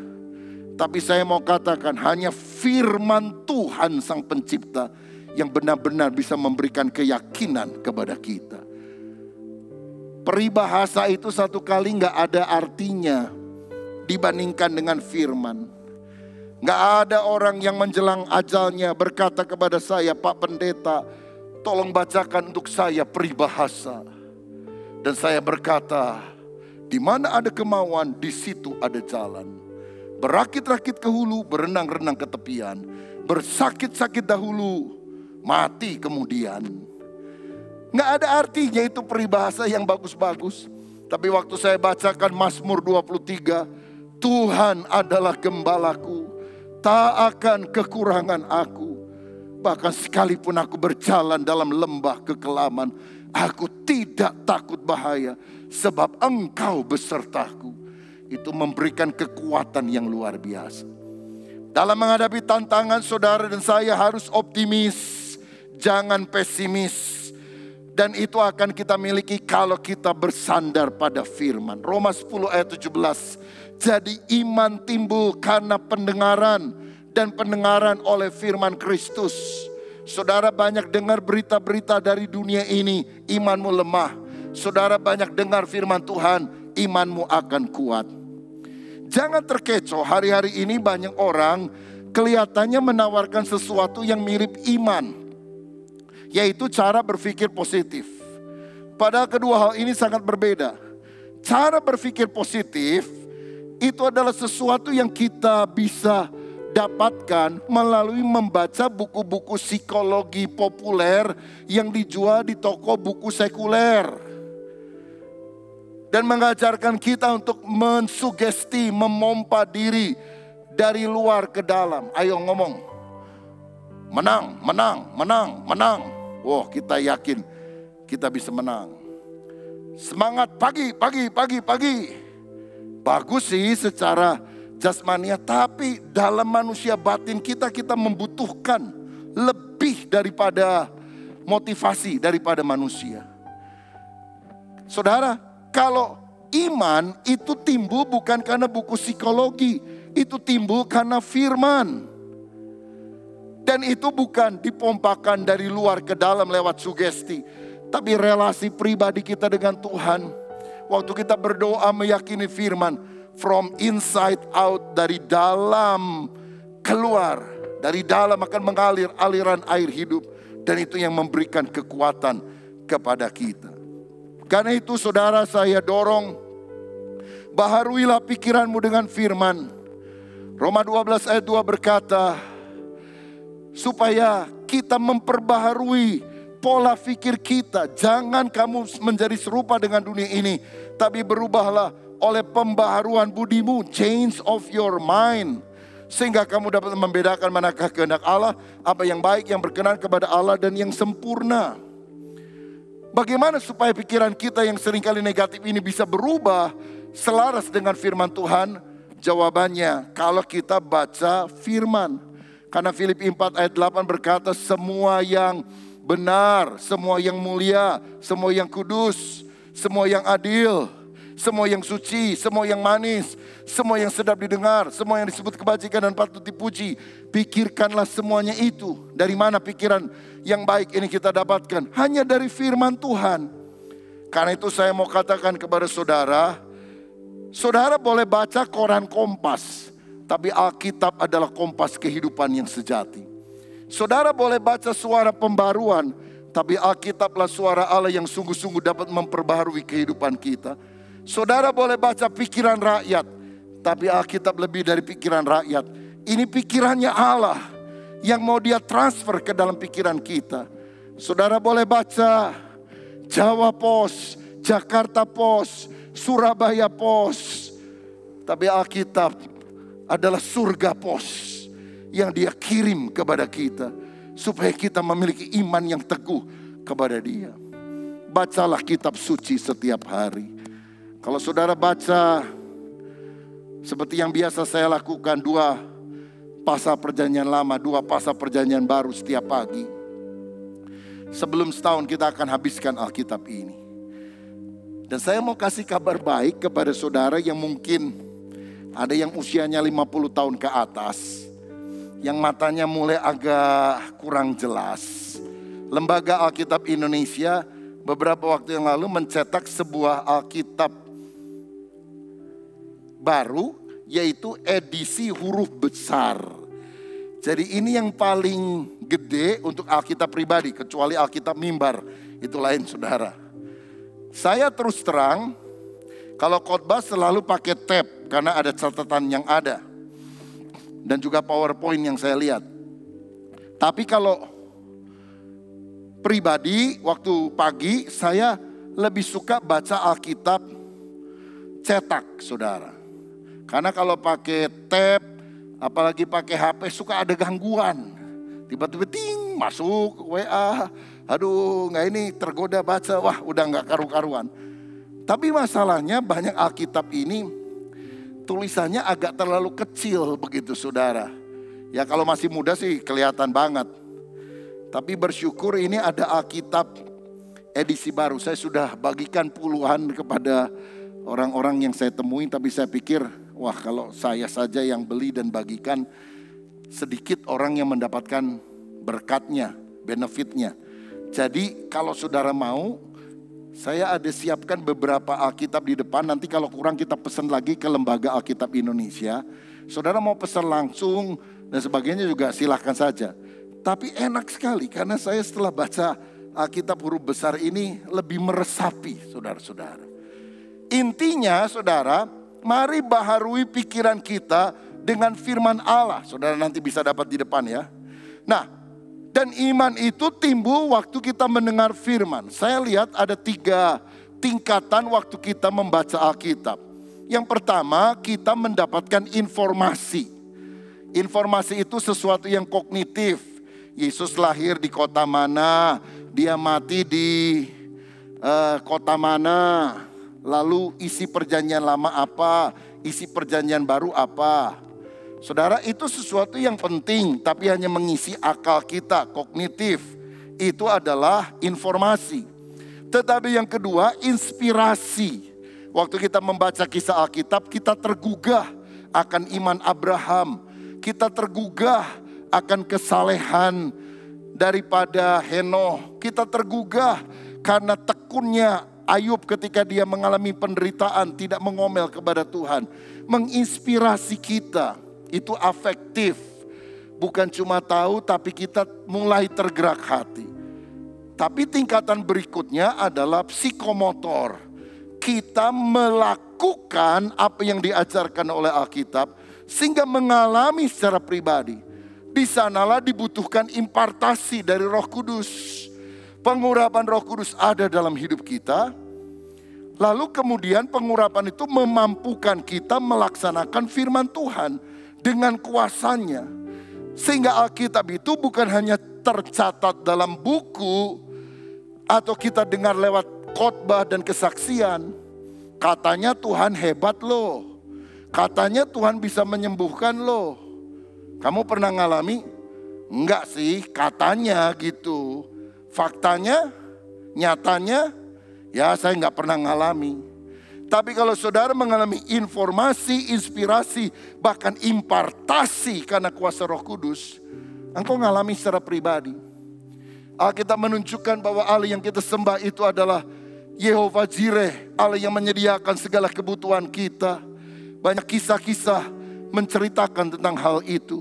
Speaker 5: Tapi saya mau katakan hanya firman Tuhan Sang Pencipta yang benar-benar bisa memberikan keyakinan kepada kita. Peribahasa itu satu kali gak ada artinya dibandingkan dengan firman. Gak ada orang yang menjelang ajalnya berkata kepada saya, Pak Pendeta, tolong bacakan untuk saya peribahasa. Dan saya berkata, di mana ada kemauan, di situ ada jalan. Berakit-rakit ke hulu, berenang-renang ke tepian. Bersakit-sakit dahulu, mati kemudian. Gak ada artinya itu peribahasa yang bagus-bagus. Tapi waktu saya bacakan Mazmur 23, Tuhan adalah gembalaku, tak akan kekurangan aku. Bahkan sekalipun aku berjalan dalam lembah kekelaman, aku tidak takut bahaya, sebab Engkau besertaku. Itu memberikan kekuatan yang luar biasa. Dalam menghadapi tantangan, saudara dan saya harus optimis, jangan pesimis. Dan itu akan kita miliki kalau kita bersandar pada firman. Roma 10 ayat 17. Jadi iman timbul karena pendengaran, dan pendengaran oleh firman Kristus. Saudara banyak dengar berita-berita dari dunia ini, imanmu lemah. Saudara banyak dengar firman Tuhan, imanmu akan kuat. Jangan terkecoh, hari-hari ini banyak orang kelihatannya menawarkan sesuatu yang mirip iman, yaitu cara berpikir positif. Padahal kedua hal ini sangat berbeda. Cara berpikir positif itu adalah sesuatu yang kita bisa dapatkan melalui membaca buku-buku psikologi populer yang dijual di toko buku sekuler. Dan mengajarkan kita untuk mensugesti, memompa diri dari luar ke dalam. Ayo ngomong, menang, menang, menang, menang. Wah, kita yakin kita bisa menang. Semangat pagi, pagi, pagi, pagi. Bagus sih secara jasmania, tapi dalam manusia batin kita membutuhkan lebih daripada motivasi daripada manusia. Saudara, kalau iman itu timbul bukan karena buku psikologi, itu timbul karena firman. Dan itu bukan dipompakan dari luar ke dalam lewat sugesti, tapi relasi pribadi kita dengan Tuhan. Waktu kita berdoa meyakini firman, from inside out, dari dalam keluar, dari dalam akan mengalir aliran air hidup. Dan itu yang memberikan kekuatan kepada kita. Karena itu saudara, saya dorong, baharuilah pikiranmu dengan firman. Roma 12 ayat 2 berkata, supaya kita memperbaharui pola pikir kita. Jangan kamu menjadi serupa dengan dunia ini, tapi berubahlah oleh pembaharuan budimu, change of your mind, sehingga kamu dapat membedakan manakah kehendak Allah, apa yang baik, yang berkenan kepada Allah, dan yang sempurna. Bagaimana supaya pikiran kita yang seringkali negatif ini bisa berubah selaras dengan firman Tuhan? Jawabannya, kalau kita baca firman. Karena Filipi 4 ayat 8 berkata, semua yang benar, semua yang mulia, semua yang kudus, semua yang adil, semua yang suci, semua yang manis, semua yang sedap didengar, semua yang disebut kebajikan dan patut dipuji, pikirkanlah semuanya itu. Dari mana pikiran yang baik ini kita dapatkan? Hanya dari firman Tuhan. Karena itu saya mau katakan kepada saudara, saudara boleh baca koran Kompas, tapi Alkitab adalah kompas kehidupan yang sejati. Saudara boleh baca suara pembaruan, tapi Alkitablah suara Allah yang sungguh-sungguh dapat memperbaharui kehidupan kita. Saudara boleh baca pikiran rakyat, tapi Alkitab lebih dari pikiran rakyat. Ini pikirannya Allah yang mau dia transfer ke dalam pikiran kita. Saudara boleh baca Jawa Post, Jakarta Post, Surabaya Post, tapi Alkitab adalah surga pos yang dia kirim kepada kita, supaya kita memiliki iman yang teguh kepada dia. Bacalah kitab suci setiap hari. Kalau saudara baca seperti yang biasa saya lakukan, 2 pasal perjanjian lama, 2 pasal perjanjian baru setiap pagi. Sebelum setahun kita akan habiskan Alkitab ini. Dan saya mau kasih kabar baik kepada saudara yang mungkin ada yang usianya 50 tahun ke atas, yang matanya mulai agak kurang jelas. Lembaga Alkitab Indonesia beberapa waktu yang lalu mencetak sebuah Alkitab baru, yaitu edisi huruf besar. Jadi ini yang paling gede untuk Alkitab pribadi, kecuali Alkitab mimbar, itu lain saudara. Saya terus terang, kalau khotbah selalu pakai tab, karena ada catatan yang ada. Dan juga PowerPoint yang saya lihat. Tapi kalau pribadi, waktu pagi saya lebih suka baca Alkitab cetak saudara. Karena kalau pakai tab, apalagi pakai HP, suka ada gangguan. Tiba-tiba ting, masuk WA. Aduh, nggak ini tergoda baca, wah udah nggak karu-karuan. Tapi masalahnya banyak Alkitab ini tulisannya agak terlalu kecil begitu saudara. Ya kalau masih muda sih kelihatan banget. Tapi bersyukur ini ada Alkitab edisi baru. Saya sudah bagikan puluhan kepada orang-orang yang saya temuin. Tapi saya pikir, wah kalau saya saja yang beli dan bagikan, sedikit orang yang mendapatkan berkatnya, benefitnya. Jadi kalau saudara mau, saya ada siapkan beberapa Alkitab di depan. Nanti kalau kurang kita pesan lagi ke Lembaga Alkitab Indonesia. Saudara mau pesan langsung dan sebagainya juga silahkan saja. Tapi enak sekali karena saya setelah baca Alkitab huruf besar ini lebih meresapi saudara-saudara. Intinya saudara, mari baharui pikiran kita dengan firman Allah. Saudara nanti bisa dapat di depan ya. Nah, dan iman itu timbul waktu kita mendengar firman. Saya lihat ada 3 tingkatan waktu kita membaca Alkitab. Yang pertama, kita mendapatkan informasi. Informasi itu sesuatu yang kognitif. Yesus lahir di kota mana, dia mati di kota mana, lalu isi perjanjian lama apa, isi perjanjian baru apa. Saudara, itu sesuatu yang penting, tapi hanya mengisi akal kita, kognitif. Itu adalah informasi. Tetapi yang kedua, inspirasi. Waktu kita membaca kisah Alkitab, kita tergugah akan iman Abraham. Kita tergugah akan kesalehan daripada Henoh. Kita tergugah karena tekunnya Ayub ketika dia mengalami penderitaan, tidak mengomel kepada Tuhan. Menginspirasi kita. Itu afektif, bukan cuma tahu tapi kita mulai tergerak hati. Tapi tingkatan berikutnya adalah psikomotor. Kita melakukan apa yang diajarkan oleh Alkitab sehingga mengalami secara pribadi. Di sanalah dibutuhkan impartasi dari Roh Kudus. Pengurapan Roh Kudus ada dalam hidup kita. Lalu kemudian pengurapan itu memampukan kita melaksanakan firman Tuhan dengan kuasanya. Sehingga Alkitab itu bukan hanya tercatat dalam buku atau kita dengar lewat khotbah dan kesaksian. Katanya Tuhan hebat loh. Katanya Tuhan bisa menyembuhkan loh. Kamu pernah ngalami? Enggak sih, katanya gitu. Faktanya, nyatanya, ya saya enggak pernah ngalami. Tapi kalau saudara mengalami informasi, inspirasi, bahkan impartasi karena kuasa Roh Kudus, engkau ngalami secara pribadi. Alkitab menunjukkan bahwa Allah yang kita sembah itu adalah Yehova Jireh, Allah yang menyediakan segala kebutuhan kita. Banyak kisah-kisah menceritakan tentang hal itu.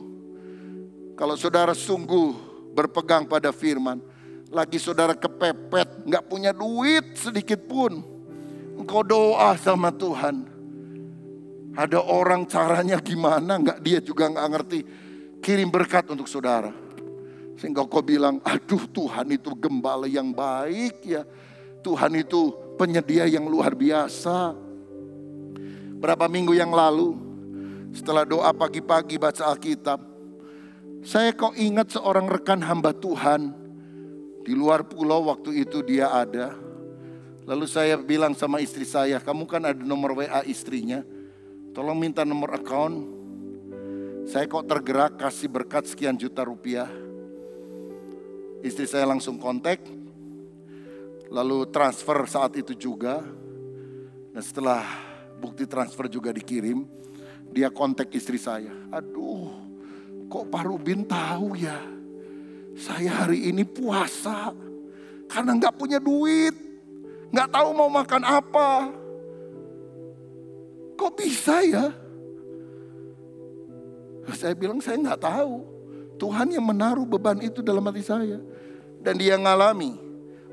Speaker 5: Kalau saudara sungguh berpegang pada firman, lagi saudara kepepet, gak punya duit sedikit pun, engkau doa sama Tuhan. Ada orang caranya gimana, dia juga gak ngerti. Kirim berkat untuk saudara. Sehingga kau bilang, aduh Tuhan itu gembala yang baik ya. Tuhan itu penyedia yang luar biasa. Berapa minggu yang lalu, setelah doa pagi-pagi baca Alkitab, saya kok ingat seorang rekan hamba Tuhan. Di luar pulau waktu itu dia ada. Lalu saya bilang sama istri saya, kamu kan ada nomor WA istrinya, tolong minta nomor account. Saya kok tergerak kasih berkat sekian juta rupiah. Istri saya langsung kontak, lalu transfer saat itu juga. Dan setelah bukti transfer juga dikirim, dia kontak istri saya. Aduh, kok Pak Rubin tahu ya, saya hari ini puasa karena gak punya duit. Gak tahu mau makan apa. Kok bisa ya? Saya bilang saya gak tahu. Tuhan yang menaruh beban itu dalam hati saya. Dan dia ngalami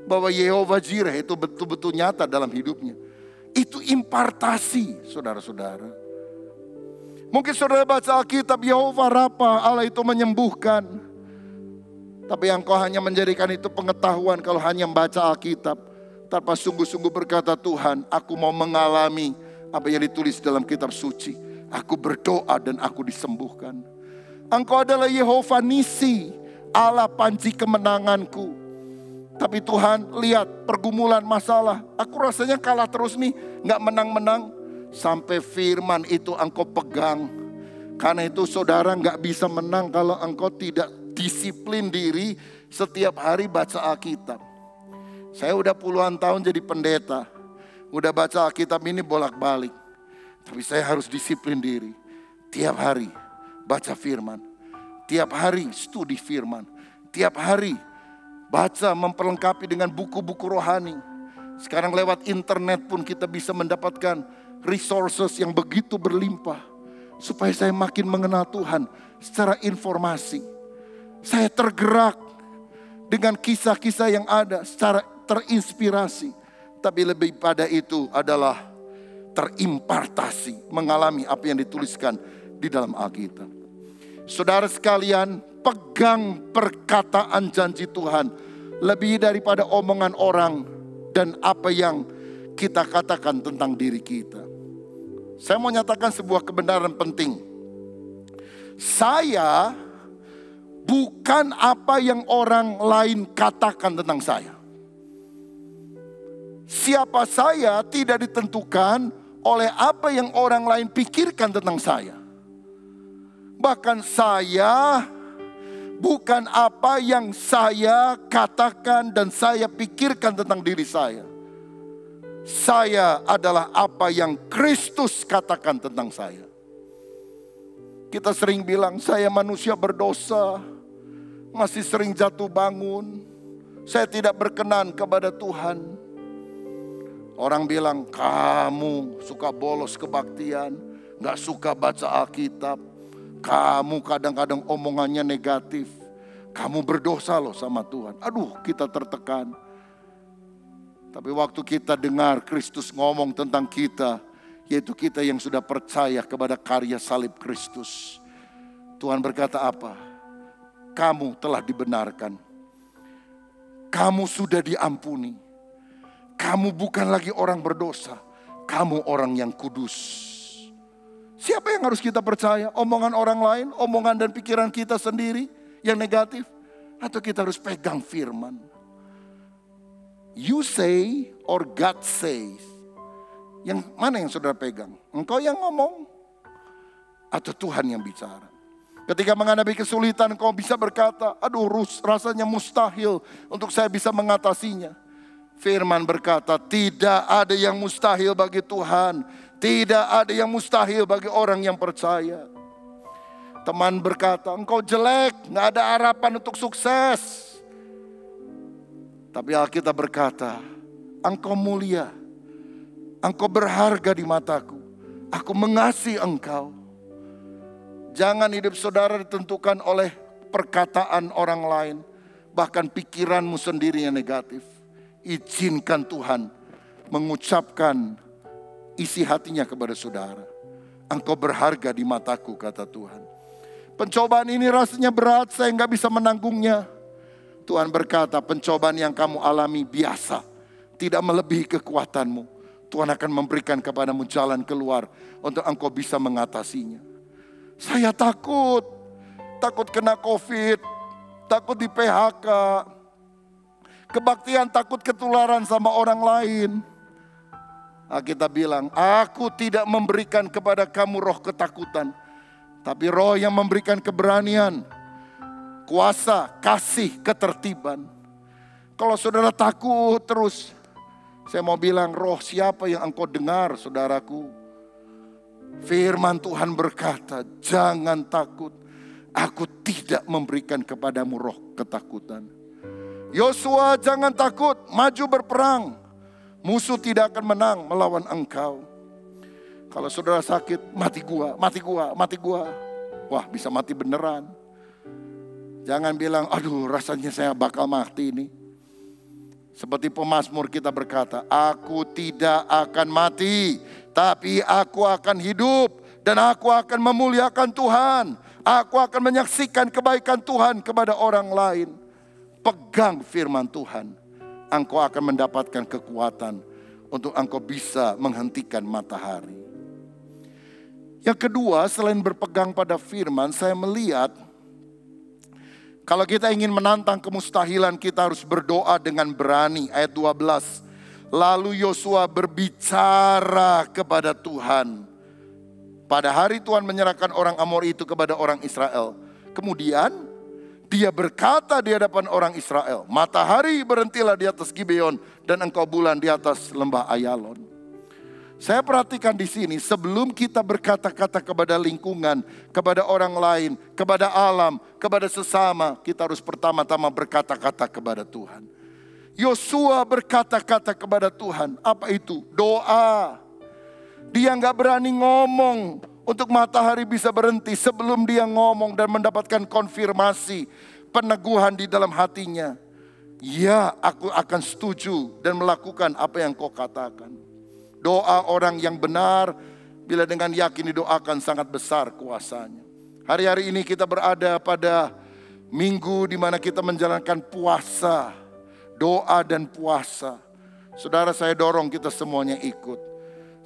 Speaker 5: bahwa Yehova Jireh itu betul-betul nyata dalam hidupnya. Itu impartasi saudara-saudara. Mungkin saudara baca Alkitab, Yehova Rafa, Allah itu menyembuhkan. Tapi engkau hanya menjadikan itu pengetahuan kalau hanya membaca Alkitab. Tanpa sungguh-sungguh berkata, Tuhan, aku mau mengalami apa yang ditulis dalam kitab suci. Aku berdoa dan aku disembuhkan. Engkau adalah Yehova Nisi. Allah panci kemenanganku. Tapi Tuhan, lihat pergumulan masalah. Aku rasanya kalah terus nih, gak menang-menang. Sampai firman itu engkau pegang. Karena itu saudara gak bisa menang kalau engkau tidak disiplin diri setiap hari baca Alkitab. Saya udah puluhan tahun jadi pendeta. Udah baca Alkitab ini bolak-balik. Tapi saya harus disiplin diri. Tiap hari baca firman. Tiap hari studi firman. Tiap hari baca memperlengkapi dengan buku-buku rohani. Sekarang lewat internet pun kita bisa mendapatkan resources yang begitu berlimpah. Supaya saya makin mengenal Tuhan secara informasi. Saya tergerak dengan kisah-kisah yang ada secara terinspirasi. Tapi lebih pada itu adalah terimpartasi, mengalami apa yang dituliskan di dalam Alkitab. Saudara sekalian, pegang perkataan janji Tuhan lebih daripada omongan orang dan apa yang kita katakan tentang diri kita. Saya mau nyatakan sebuah kebenaran penting. Saya bukan apa yang orang lain katakan tentang saya. Siapa saya tidak ditentukan oleh apa yang orang lain pikirkan tentang saya. Bahkan saya bukan apa yang saya katakan dan saya pikirkan tentang diri saya. Saya adalah apa yang Kristus katakan tentang saya. Kita sering bilang saya manusia berdosa, masih sering jatuh bangun, saya tidak berkenan kepada Tuhan. Orang bilang kamu suka bolos kebaktian, gak suka baca Alkitab. Kamu kadang-kadang omongannya negatif. Kamu berdosa loh sama Tuhan. Aduh, kita tertekan. Tapi waktu kita dengar Kristus ngomong tentang kita, yaitu kita yang sudah percaya kepada karya salib Kristus. Tuhan berkata apa? Kamu telah dibenarkan. Kamu sudah diampuni. Kamu bukan lagi orang berdosa. Kamu orang yang kudus. Siapa yang harus kita percaya? Omongan orang lain, omongan dan pikiran kita sendiri yang negatif? Atau kita harus pegang firman? You say or God says? Yang mana yang saudara pegang? Engkau yang ngomong? Atau Tuhan yang bicara? Ketika menghadapi kesulitan engkau bisa berkata, aduh rasanya mustahil untuk saya bisa mengatasinya. Firman berkata, tidak ada yang mustahil bagi Tuhan. Tidak ada yang mustahil bagi orang yang percaya. Teman berkata, engkau jelek, gak ada harapan untuk sukses. Tapi Alkitab berkata, engkau mulia. Engkau berharga di mataku. Aku mengasihi engkau. Jangan hidup saudara ditentukan oleh perkataan orang lain. Bahkan pikiranmu sendiri yang negatif. Izinkan Tuhan mengucapkan isi hatinya kepada saudara. Engkau berharga di mataku, kata Tuhan. Pencobaan ini rasanya berat, saya nggak bisa menanggungnya. Tuhan berkata, pencobaan yang kamu alami biasa, tidak melebihi kekuatanmu. Tuhan akan memberikan kepadamu jalan keluar untuk engkau bisa mengatasinya. Saya takut kena COVID, takut di PHK. Kebaktian takut ketularan sama orang lain. Kita bilang, aku tidak memberikan kepada kamu roh ketakutan. Tapi roh yang memberikan keberanian, kuasa, kasih, ketertiban. Kalau saudara takut terus, saya mau bilang roh siapa yang engkau dengar saudaraku. Firman Tuhan berkata, jangan takut. Aku tidak memberikan kepadamu roh ketakutan. Yosua jangan takut, maju berperang. Musuh tidak akan menang melawan engkau. Kalau saudara sakit, mati gua. Wah, bisa mati beneran. Jangan bilang, aduh rasanya saya bakal mati ini. Seperti pemazmur kita berkata, aku tidak akan mati, tapi aku akan hidup. Dan aku akan memuliakan Tuhan. Aku akan menyaksikan kebaikan Tuhan kepada orang lain. Pegang firman Tuhan, engkau akan mendapatkan kekuatan untuk engkau bisa menghentikan matahari. Yang kedua, selain berpegang pada firman, saya melihat Kalau kita ingin menantang kemustahilan, kita harus berdoa dengan berani. Ayat 12. Lalu Yosua berbicara kepada Tuhan. Pada hari Tuhan menyerahkan orang Amor itu kepada orang Israel. Kemudian dia berkata di hadapan orang Israel, matahari berhentilah di atas Gibeon dan engkau bulan di atas lembah Ayalon. Saya perhatikan di sini, sebelum kita berkata-kata kepada lingkungan, kepada orang lain, kepada alam, kepada sesama, kita harus pertama-tama berkata-kata kepada Tuhan. Yosua berkata-kata kepada Tuhan. Apa itu? Doa. Dia nggak berani ngomong untuk matahari bisa berhenti sebelum dia ngomong dan mendapatkan konfirmasi, peneguhan di dalam hatinya. Ya, aku akan setuju dan melakukan apa yang kau katakan. Doa orang yang benar, bila dengan yakin didoakan, sangat besar kuasanya. Hari-hari ini kita berada pada minggu di mana kita menjalankan puasa, doa dan puasa. Saudara, saya dorong kita semuanya ikut.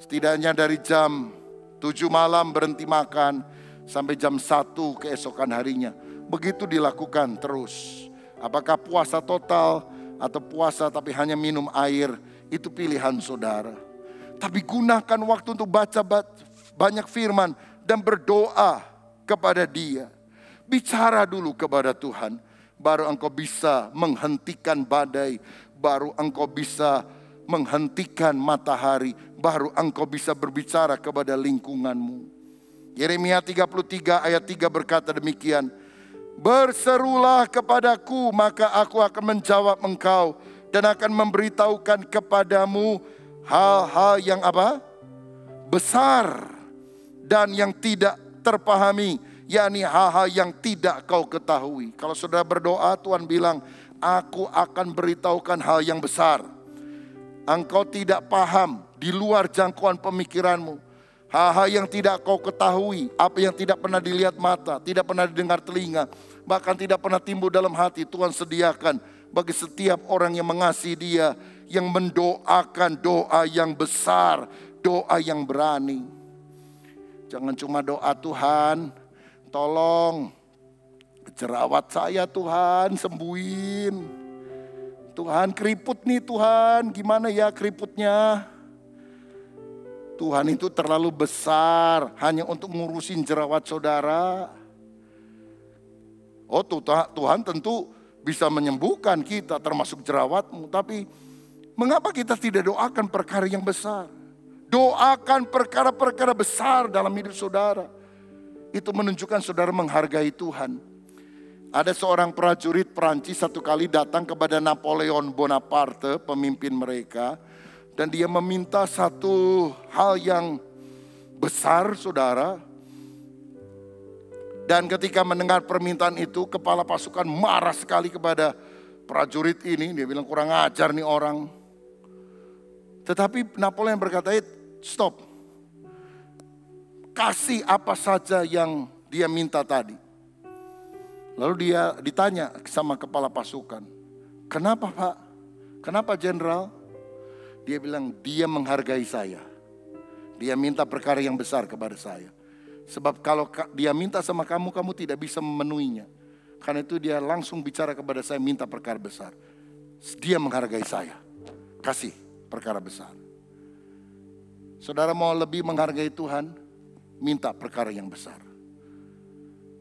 Speaker 5: Setidaknya dari jam 7 malam berhenti makan sampai jam 1 keesokan harinya. Begitu dilakukan terus. Apakah puasa total atau puasa tapi hanya minum air, itu pilihan saudara. Tapi gunakan waktu untuk baca banyak firman dan berdoa kepada Dia. Bicara dulu kepada Tuhan, baru engkau bisa menghentikan badai, baru engkau bisa menghentikan matahari, baru engkau bisa berbicara kepada lingkunganmu. Yeremia 33 ayat 3 berkata demikian. Berserulah kepadaku, maka aku akan menjawab engkau dan akan memberitahukan kepadamu hal-hal yang apa? Besar dan yang tidak terpahami, yakni hal-hal yang tidak kau ketahui. Kalau saudara berdoa, Tuhan bilang, aku akan beritahukan hal yang besar. Engkau tidak paham, di luar jangkauan pemikiranmu. Hal-hal yang tidak kau ketahui, apa yang tidak pernah dilihat mata, tidak pernah didengar telinga, bahkan tidak pernah timbul dalam hati, Tuhan sediakan bagi setiap orang yang mengasihi Dia, yang mendoakan doa yang besar, doa yang berani. Jangan cuma doa, Tuhan, tolong jerawat saya Tuhan, sembuhin. Tuhan, keriput nih Tuhan, gimana ya keriputnya? Tuhan itu terlalu besar hanya untuk ngurusin jerawat saudara. Oh, Tuhan tentu bisa menyembuhkan kita termasuk jerawatmu. Tapi mengapa kita tidak doakan perkara yang besar? Doakan perkara-perkara besar dalam hidup saudara. Itu menunjukkan saudara menghargai Tuhan. Ada seorang prajurit Perancis satu kali datang kepada Napoleon Bonaparte, pemimpin mereka. Dan dia meminta satu hal yang besar, saudara. Dan ketika mendengar permintaan itu, kepala pasukan marah sekali kepada prajurit ini. Dia bilang, kurang ajar nih orang. Tetapi Napoleon berkata, stop. Kasih apa saja yang dia minta tadi. Lalu dia ditanya sama kepala pasukan, kenapa Pak? Kenapa Jenderal? Dia bilang, dia menghargai saya. Dia minta perkara yang besar kepada saya. Sebab kalau dia minta sama kamu, kamu tidak bisa memenuhinya. Karena itu dia langsung bicara kepada saya, minta perkara besar. Dia menghargai saya. Kasih perkara besar. Saudara mau lebih menghargai Tuhan, minta perkara yang besar.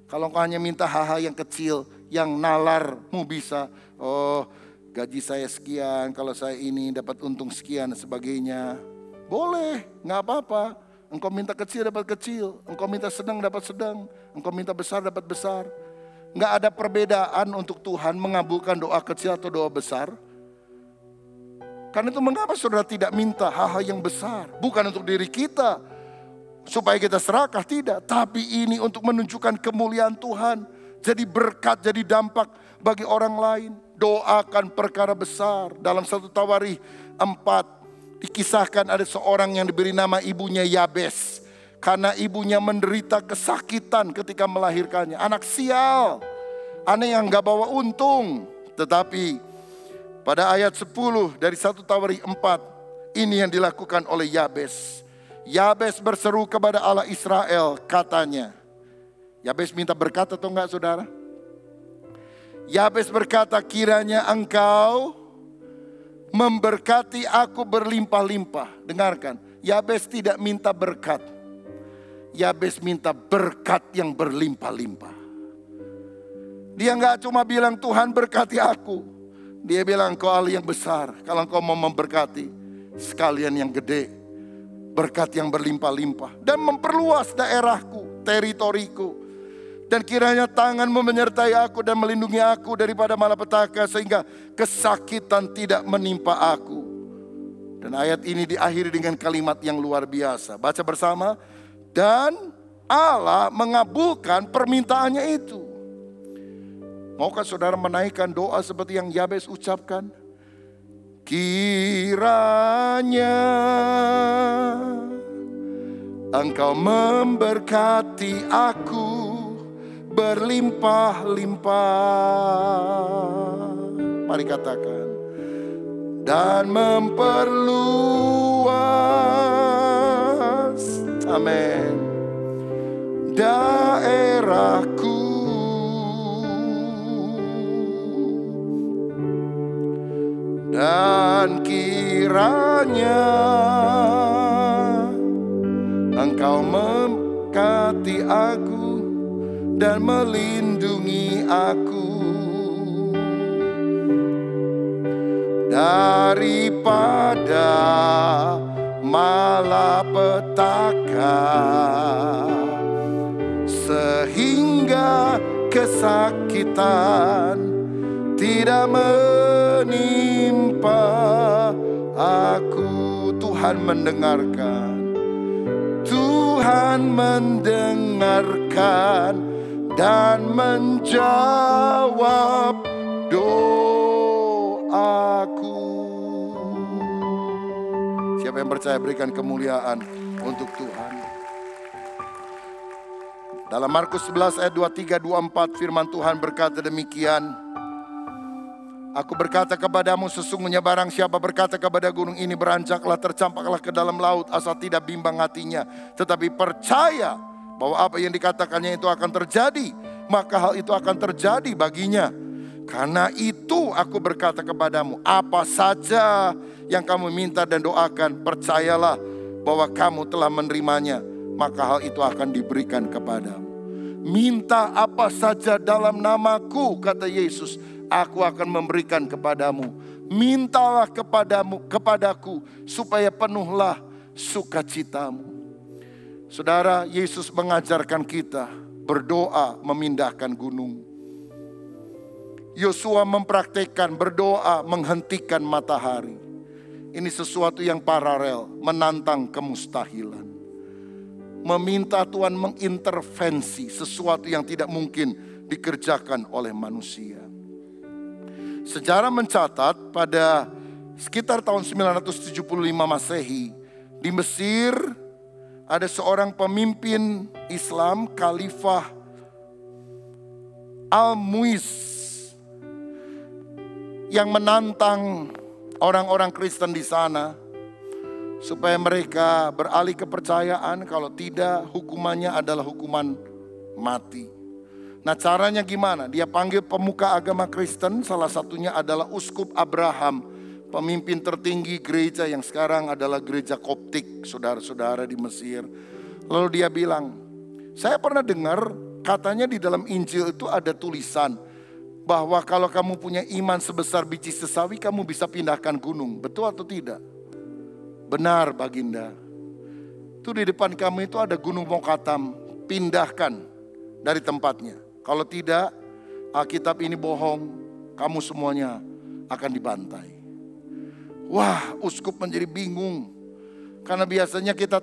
Speaker 5: Kalau kau hanya minta hal-hal yang kecil, yang nalarmu bisa, oh gaji saya sekian, kalau saya ini dapat untung sekian dan sebagainya. Boleh, gak apa-apa. Engkau minta kecil dapat kecil, engkau minta sedang dapat sedang, engkau minta besar dapat besar. Gak ada perbedaan untuk Tuhan mengabulkan doa kecil atau doa besar. Karena itu mengapa saudara tidak minta hal-hal yang besar? Bukan untuk diri kita, supaya kita serakah, tidak. Tapi ini untuk menunjukkan kemuliaan Tuhan. Jadi berkat, jadi dampak bagi orang lain. Doakan perkara besar. Dalam 1 Tawarikh 4 dikisahkan ada seorang yang diberi nama ibunya Yabes. Karena ibunya menderita kesakitan ketika melahirkannya. Anak sial, anak yang gak bawa untung. Tetapi pada ayat 10 dari 1 Tawarikh 4, ini yang dilakukan oleh Yabes. Yabes berseru kepada Allah Israel, katanya. Yabes minta berkat atau enggak saudara? Yabes berkata, kiranya engkau memberkati aku berlimpah-limpah. Dengarkan, Yabes tidak minta berkat. Yabes minta berkat yang berlimpah-limpah. Dia nggak cuma bilang Tuhan berkati aku. Dia bilang engkau Allah yang besar. Kalau engkau mau memberkati, sekalian yang gede. Berkat yang berlimpah-limpah. Dan memperluas daerahku, teritoriku. Dan kiranya tanganmu menyertai aku dan melindungi aku daripada malapetaka sehingga kesakitan tidak menimpa aku. Dan ayat ini diakhiri dengan kalimat yang luar biasa. Baca bersama. Dan Allah mengabulkan permintaannya itu. Maukah saudara menaikkan doa seperti yang Yabes ucapkan? Kiranya engkau memberkati aku berlimpah-limpah. Mari katakan. Dan memperluas, amin, daerahku. Dan kiranya engkau memberkati aku dan melindungi aku daripada malapetaka sehingga kesakitan tidak menimpa aku. Tuhan mendengarkan. Tuhan mendengarkan dan menjawab doaku. Siapa yang percaya berikan kemuliaan untuk Tuhan. Dalam Markus 11 ayat 23-24 firman Tuhan berkata demikian. Aku berkata kepadamu sesungguhnya barang siapa berkata kepada gunung ini beranjaklah tercampaklah ke dalam laut asal tidak bimbang hatinya. Tetapi percaya bahwa apa yang dikatakannya itu akan terjadi. Maka hal itu akan terjadi baginya. Karena itu aku berkata kepadamu apa saja yang kamu minta dan doakan. Percayalah bahwa kamu telah menerimanya. Maka hal itu akan diberikan kepadamu. Minta apa saja dalam namaku kata Yesus. Aku akan memberikan kepadamu. Mintalah kepadaku supaya penuhlah sukacitamu. Saudara, Yesus mengajarkan kita berdoa memindahkan gunung. Yosua mempraktekkan berdoa menghentikan matahari. Ini sesuatu yang paralel, menantang kemustahilan. Meminta Tuhan mengintervensi sesuatu yang tidak mungkin dikerjakan oleh manusia. Sejarah mencatat pada sekitar tahun 975 Masehi di Mesir ada seorang pemimpin Islam, Khalifah Al-Muiz, yang menantang orang-orang Kristen di sana supaya mereka beralih kepercayaan, kalau tidak hukumannya adalah hukuman mati. Nah caranya gimana? Dia panggil pemuka agama Kristen, salah satunya adalah Uskup Abraham, pemimpin tertinggi gereja yang sekarang adalah gereja Koptik, saudara-saudara di Mesir. Lalu dia bilang, saya pernah dengar katanya di dalam Injil itu ada tulisan bahwa kalau kamu punya iman sebesar biji sesawi kamu bisa pindahkan gunung. Betul atau tidak? Benar Baginda. Itu di depan kamu itu ada gunung Mokatam, pindahkan dari tempatnya. Kalau tidak, Alkitab ini bohong, kamu semuanya akan dibantai. Wah, uskup menjadi bingung. Karena biasanya kita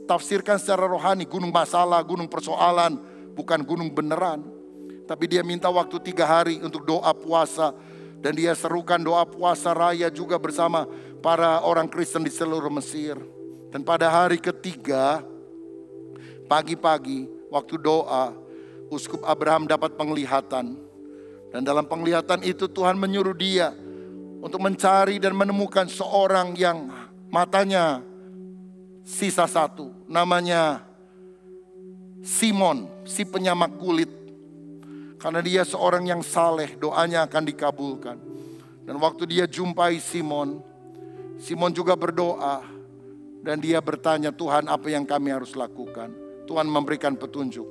Speaker 5: tafsirkan secara rohani, gunung masalah, gunung persoalan, bukan gunung beneran. Tapi dia minta waktu 3 hari untuk doa puasa. Dan dia serukan doa puasa raya juga bersama para orang Kristen di seluruh Mesir. Dan pada hari ketiga, pagi-pagi, waktu doa, Uskup Abraham dapat penglihatan. Dan dalam penglihatan itu Tuhan menyuruh dia untuk mencari dan menemukan seorang yang matanya sisa satu. Namanya Simon, si penyamak kulit. Karena dia seorang yang saleh, doanya akan dikabulkan. Dan waktu dia jumpai Simon, Simon juga berdoa. Dan dia bertanya, Tuhan apa yang kami harus lakukan? Tuhan memberikan petunjuk.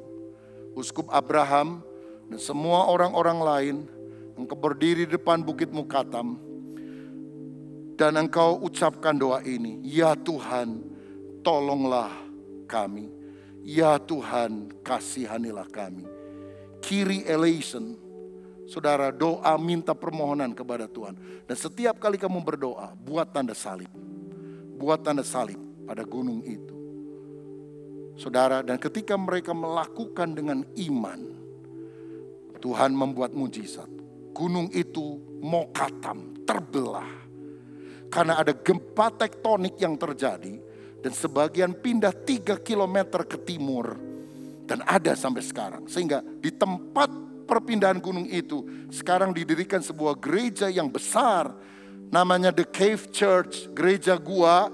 Speaker 5: Uskup Abraham dan semua orang-orang lain, engkau berdiri di depan Bukit Mukatam. Dan engkau ucapkan doa ini, ya Tuhan tolonglah kami. Ya Tuhan kasihanilah kami. Kyrie eleison. Saudara, doa minta permohonan kepada Tuhan. Dan setiap kali kamu berdoa, buat tanda salib. Buat tanda salib pada gunung itu. Saudara, dan ketika mereka melakukan dengan iman, Tuhan membuat mujizat. Gunung itu Mokatam, terbelah. Karena ada gempa tektonik yang terjadi. Dan sebagian pindah 3 kilometer ke timur. Dan ada sampai sekarang. Sehingga di tempat perpindahan gunung itu, sekarang didirikan sebuah gereja yang besar. Namanya The Cave Church, gereja gua.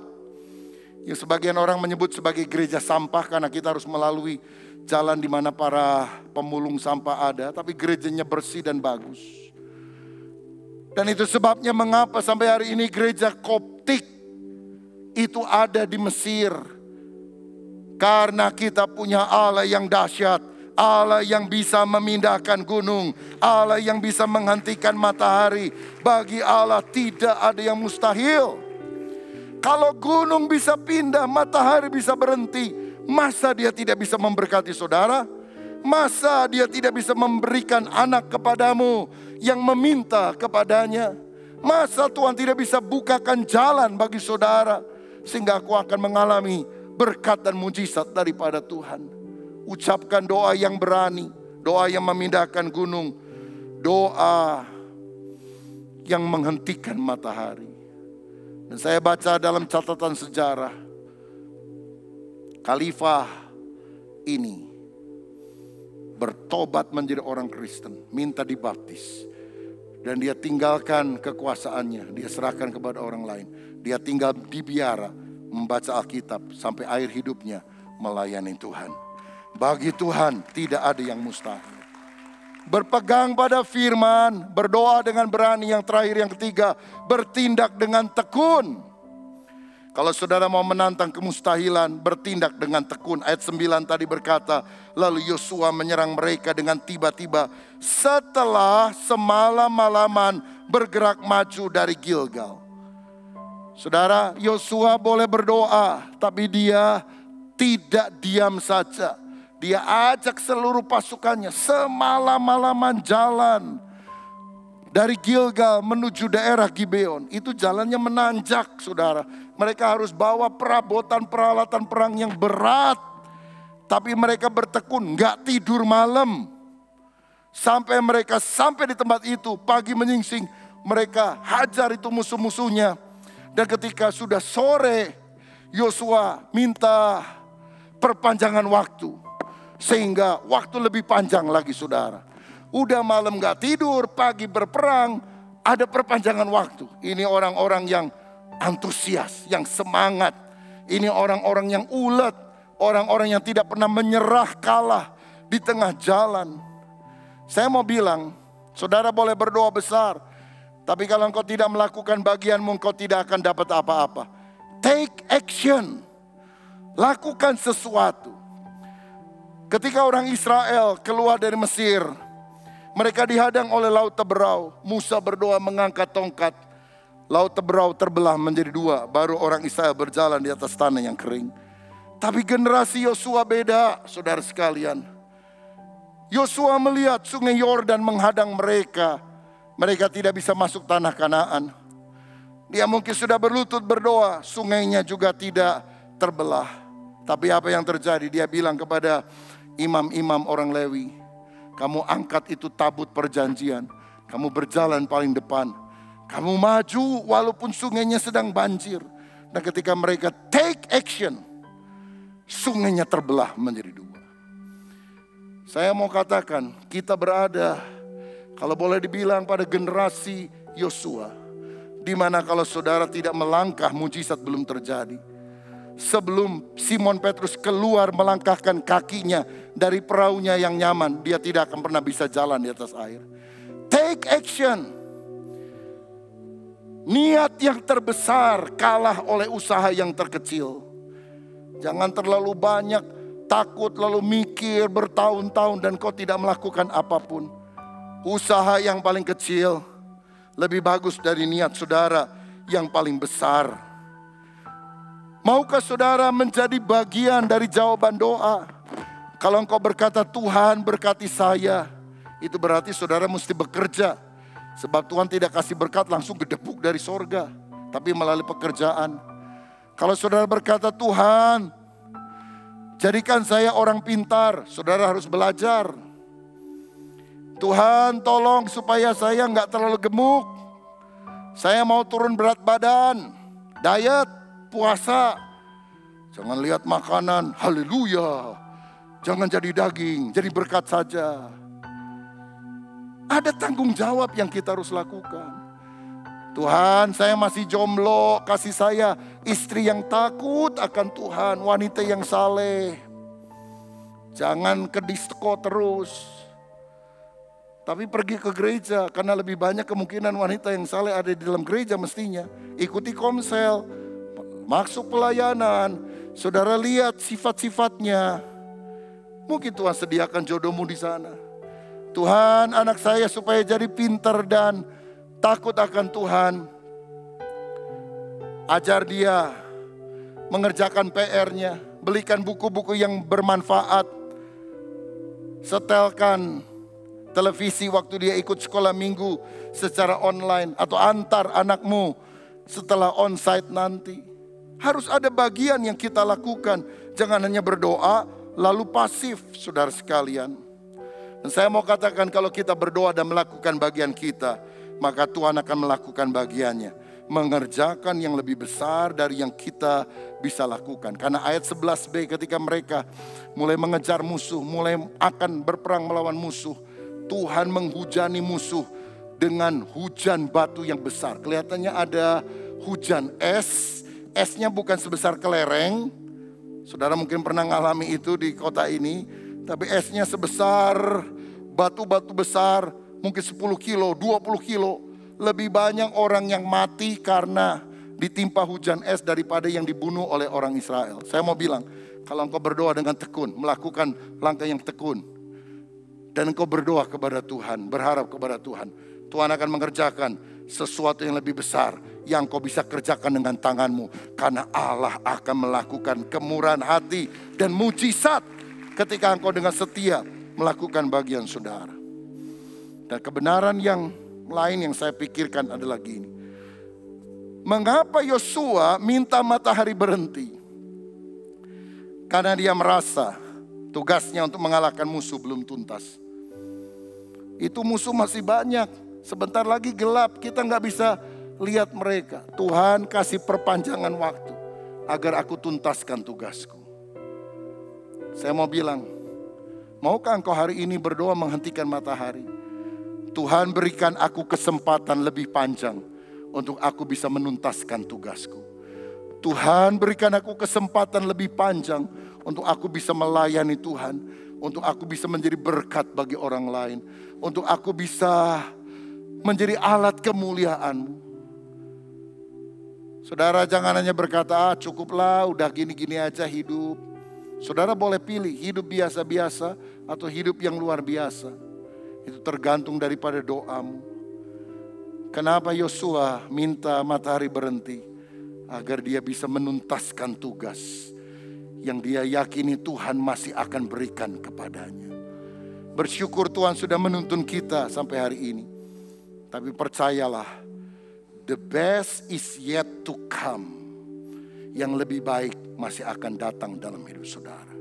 Speaker 5: Yang sebagian orang menyebut sebagai gereja sampah. Karena kita harus melalui jalan di mana para pemulung sampah ada. Tapi gerejanya bersih dan bagus. Dan itu sebabnya mengapa sampai hari ini gereja Koptik itu ada di Mesir. Karena kita punya Allah yang dahsyat. Allah yang bisa memindahkan gunung. Allah yang bisa menghentikan matahari. Bagi Allah tidak ada yang mustahil. Kalau gunung bisa pindah, matahari bisa berhenti. Masa dia tidak bisa memberkati saudara? Masa dia tidak bisa memberikan anak kepadamu yang meminta kepadanya? Masa Tuhan tidak bisa bukakan jalan bagi saudara sehingga aku akan mengalami berkat dan mujizat daripada Tuhan? Ucapkan doa yang berani, doa yang memindahkan gunung, doa yang menghentikan matahari. Dan saya baca dalam catatan sejarah, Khalifah ini bertobat menjadi orang Kristen, minta dibaptis. Dan dia tinggalkan kekuasaannya, dia serahkan kepada orang lain. Dia tinggal di biara, membaca Alkitab sampai akhir hidupnya melayani Tuhan. Bagi Tuhan tidak ada yang mustahil. Berpegang pada firman, berdoa dengan berani. Yang terakhir, yang ketiga, bertindak dengan tekun. Kalau saudara mau menantang kemustahilan, bertindak dengan tekun. Ayat 9 tadi berkata, lalu Yosua menyerang mereka dengan tiba-tiba setelah semalam-malaman bergerak maju dari Gilgal. Saudara, Yosua boleh berdoa, tapi dia tidak diam saja. Dia ajak seluruh pasukannya semalam-malaman jalan dari Gilgal menuju daerah Gibeon. Itu jalannya menanjak, saudara. Mereka harus bawa perabotan peralatan perang yang berat. Tapi mereka bertekun, gak tidur malam. Sampai mereka sampai di tempat itu, pagi menyingsing, mereka hajar itu musuh-musuhnya. Dan ketika sudah sore, Yosua minta perpanjangan waktu. Sehingga waktu lebih panjang lagi, saudara. Udah malam gak tidur, pagi berperang, ada perpanjangan waktu. Ini orang-orang yang antusias, yang semangat. Ini orang-orang yang ulet, orang-orang yang tidak pernah menyerah kalah di tengah jalan. Saya mau bilang, saudara boleh berdoa besar, tapi kalau engkau tidak melakukan bagianmu, engkau tidak akan dapat apa-apa. Take action, lakukan sesuatu. Ketika orang Israel keluar dari Mesir, mereka dihadang oleh Laut Teberau. Musa berdoa mengangkat tongkat. Laut Teberau terbelah menjadi dua. Baru orang Israel berjalan di atas tanah yang kering. Tapi generasi Yosua beda, saudara sekalian. Yosua melihat sungai Yordan menghadang mereka. Mereka tidak bisa masuk tanah Kanaan. Dia mungkin sudah berlutut berdoa, sungainya juga tidak terbelah. Tapi apa yang terjadi? Dia bilang kepada imam-imam orang Lewi, kamu angkat itu tabut perjanjian. Kamu berjalan paling depan. Kamu maju walaupun sungainya sedang banjir. Dan ketika mereka take action, sungainya terbelah menjadi dua. Saya mau katakan, kita berada, kalau boleh dibilang, pada generasi Yosua. Di mana kalau saudara tidak melangkah, mujizat belum terjadi. sebelum Simon Petrus keluar melangkahkan kakinya dari perahunya yang nyaman, dia tidak akan pernah bisa jalan di atas air. Take action. Niat yang terbesar kalah oleh usaha yang terkecil. Jangan terlalu banyak takut lalu mikir bertahun-tahun dan kau tidak melakukan apapun. Usaha yang paling kecil lebih bagus dari niat saudara yang paling besar. Maukah saudara menjadi bagian dari jawaban doa? Kalau engkau berkata, Tuhan berkati saya, itu berarti saudara mesti bekerja. Sebab Tuhan tidak kasih berkat langsung gedebuk dari sorga, tapi melalui pekerjaan. Kalau saudara berkata, Tuhan jadikan saya orang pintar, saudara harus belajar. Tuhan tolong supaya saya nggak terlalu gemuk. Saya mau turun berat badan, diet, puasa. Jangan lihat makanan, haleluya. Jangan jadi daging, jadi berkat saja. Ada tanggung jawab yang kita harus lakukan. Tuhan, saya masih jomblo, kasih saya istri yang takut akan Tuhan, wanita yang saleh. Jangan ke disko terus, tapi pergi ke gereja, karena lebih banyak kemungkinan wanita yang saleh ada di dalam gereja mestinya. Ikuti komsel, masuk pelayanan, saudara lihat sifat-sifatnya. Mungkin Tuhan sediakan jodohmu di sana. Tuhan, anak saya supaya jadi pintar dan takut akan Tuhan. Ajar dia mengerjakan PR-nya. Belikan buku-buku yang bermanfaat. Setelkan televisi waktu dia ikut sekolah minggu secara online. Atau antar anakmu setelah onsite nanti. Harus ada bagian yang kita lakukan. Jangan hanya berdoa lalu pasif, saudara sekalian. Dan saya mau katakan, kalau kita berdoa dan melakukan bagian kita, maka Tuhan akan melakukan bagiannya. Mengerjakan yang lebih besar dari yang kita bisa lakukan. Karena ayat 11b, ketika mereka mulai mengejar musuh, mulai akan berperang melawan musuh, Tuhan menghujani musuh dengan hujan batu yang besar. Kelihatannya ada hujan es. Esnya bukan sebesar kelereng. Saudara mungkin pernah mengalami itu di kota ini. Tapi esnya sebesar batu-batu besar, mungkin 10 kilo, 20 kilo. Lebih banyak orang yang mati karena ditimpa hujan es daripada yang dibunuh oleh orang Israel. Saya mau bilang, kalau engkau berdoa dengan tekun, melakukan langkah yang tekun, dan engkau berdoa kepada Tuhan, berharap kepada Tuhan, Tuhan akan mengerjakan sesuatu yang lebih besar yang kau bisa kerjakan dengan tanganmu. Karena Allah akan melakukan kemurahan hati dan mujizat ketika engkau dengan setia melakukan bagian saudara. Dan kebenaran yang lain yang saya pikirkan adalah gini. Mengapa Yosua minta matahari berhenti? Karena dia merasa tugasnya untuk mengalahkan musuh belum tuntas. Itu musuh masih banyak. Sebentar lagi gelap, kita nggak bisa lihat mereka. Tuhan kasih perpanjangan waktu agar aku tuntaskan tugasku. Saya mau bilang, maukah engkau hari ini berdoa menghentikan matahari? Tuhan berikan aku kesempatan lebih panjang untuk aku bisa menuntaskan tugasku. Tuhan berikan aku kesempatan lebih panjang untuk aku bisa melayani Tuhan. Untuk aku bisa menjadi berkat bagi orang lain. Untuk aku bisa menjadi alat kemuliaan-Mu. Saudara jangan hanya berkata, cukuplah udah gini-gini aja hidup. Saudara boleh pilih hidup biasa-biasa atau hidup yang luar biasa. Itu tergantung daripada doamu. Kenapa Yosua minta matahari berhenti? Agar dia bisa menuntaskan tugas yang dia yakini Tuhan masih akan berikan kepadanya. Bersyukur Tuhan sudah menuntun kita sampai hari ini. Tapi percayalah, the best is yet to come. Yang lebih baik masih akan datang dalam hidup saudara.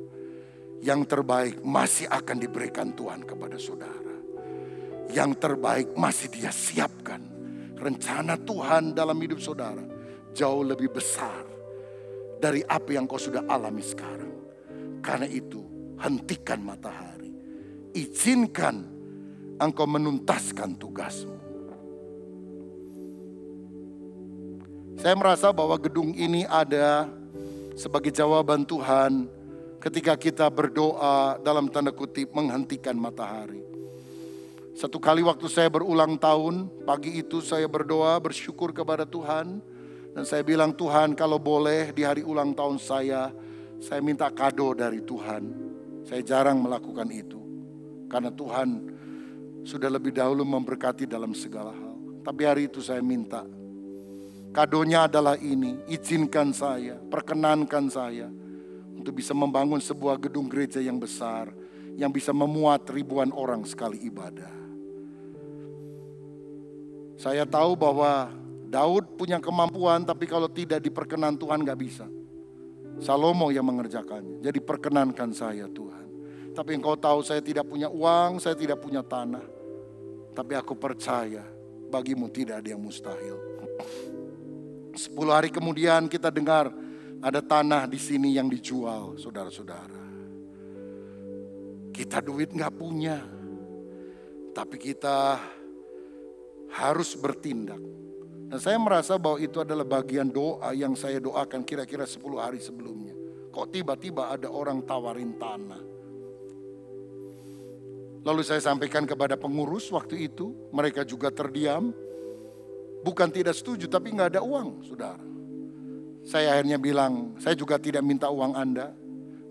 Speaker 5: Yang terbaik masih akan diberikan Tuhan kepada saudara. Yang terbaik masih Dia siapkan. Rencana Tuhan dalam hidup saudara jauh lebih besar dari apa yang kau sudah alami sekarang. Karena itu, hentikan matahari. Izinkan engkau menuntaskan tugasmu. Saya merasa bahwa gedung ini ada sebagai jawaban Tuhan ketika kita berdoa dalam tanda kutip menghentikan matahari. Satu kali waktu saya berulang tahun, pagi itu saya berdoa bersyukur kepada Tuhan. Dan saya bilang, Tuhan kalau boleh di hari ulang tahun saya minta kado dari Tuhan. Saya jarang melakukan itu. Karena Tuhan sudah lebih dahulu memberkati dalam segala hal. Tapi hari itu saya minta. Kadonya adalah ini, izinkan saya, perkenankan saya untuk bisa membangun sebuah gedung gereja yang besar, yang bisa memuat ribuan orang sekali ibadah. Saya tahu bahwa Daud punya kemampuan, tapi kalau tidak diperkenan Tuhan gak bisa. Salomo yang mengerjakannya. Jadi perkenankan saya Tuhan. Tapi engkau tahu saya tidak punya uang, saya tidak punya tanah. Tapi aku percaya bagimu tidak ada yang mustahil. 10 hari kemudian kita dengar ada tanah di sini yang dijual, saudara-saudara. Kita duit gak punya, tapi kita harus bertindak. Dan saya merasa bahwa itu adalah bagian doa yang saya doakan kira-kira 10 hari sebelumnya. Kok tiba-tiba ada orang tawarin tanah. Lalu saya sampaikan kepada pengurus waktu itu, mereka juga terdiam. Bukan tidak setuju, tapi nggak ada uang, saudara. Saya akhirnya bilang, saya juga tidak minta uang Anda,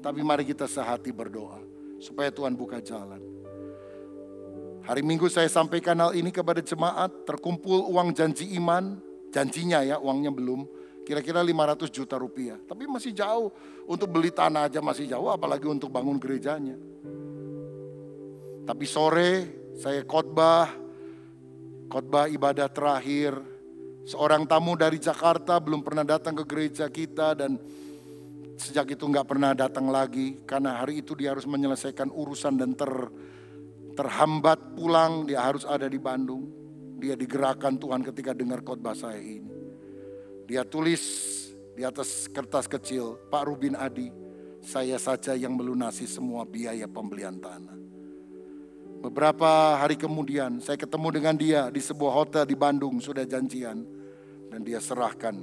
Speaker 5: tapi mari kita sehati berdoa, supaya Tuhan buka jalan. Hari Minggu saya sampaikan hal ini kepada jemaat, terkumpul uang janji iman, janjinya ya, uangnya belum, kira-kira 500 juta rupiah. Tapi masih jauh, untuk beli tanah aja masih jauh, apalagi untuk bangun gerejanya. Tapi sore saya khotbah ibadah terakhir. Seorang tamu dari Jakarta belum pernah datang ke gereja kita dan sejak itu gak pernah datang lagi. Karena hari itu dia harus menyelesaikan urusan dan terhambat pulang, dia harus ada di Bandung. Dia digerakkan Tuhan ketika dengar khotbah saya ini. Dia tulis di atas kertas kecil, Pak Rubin Adi, saya saja yang melunasi semua biaya pembelian tanah. Beberapa hari kemudian saya ketemu dengan dia di sebuah hotel di Bandung, sudah janjian. Dan dia serahkan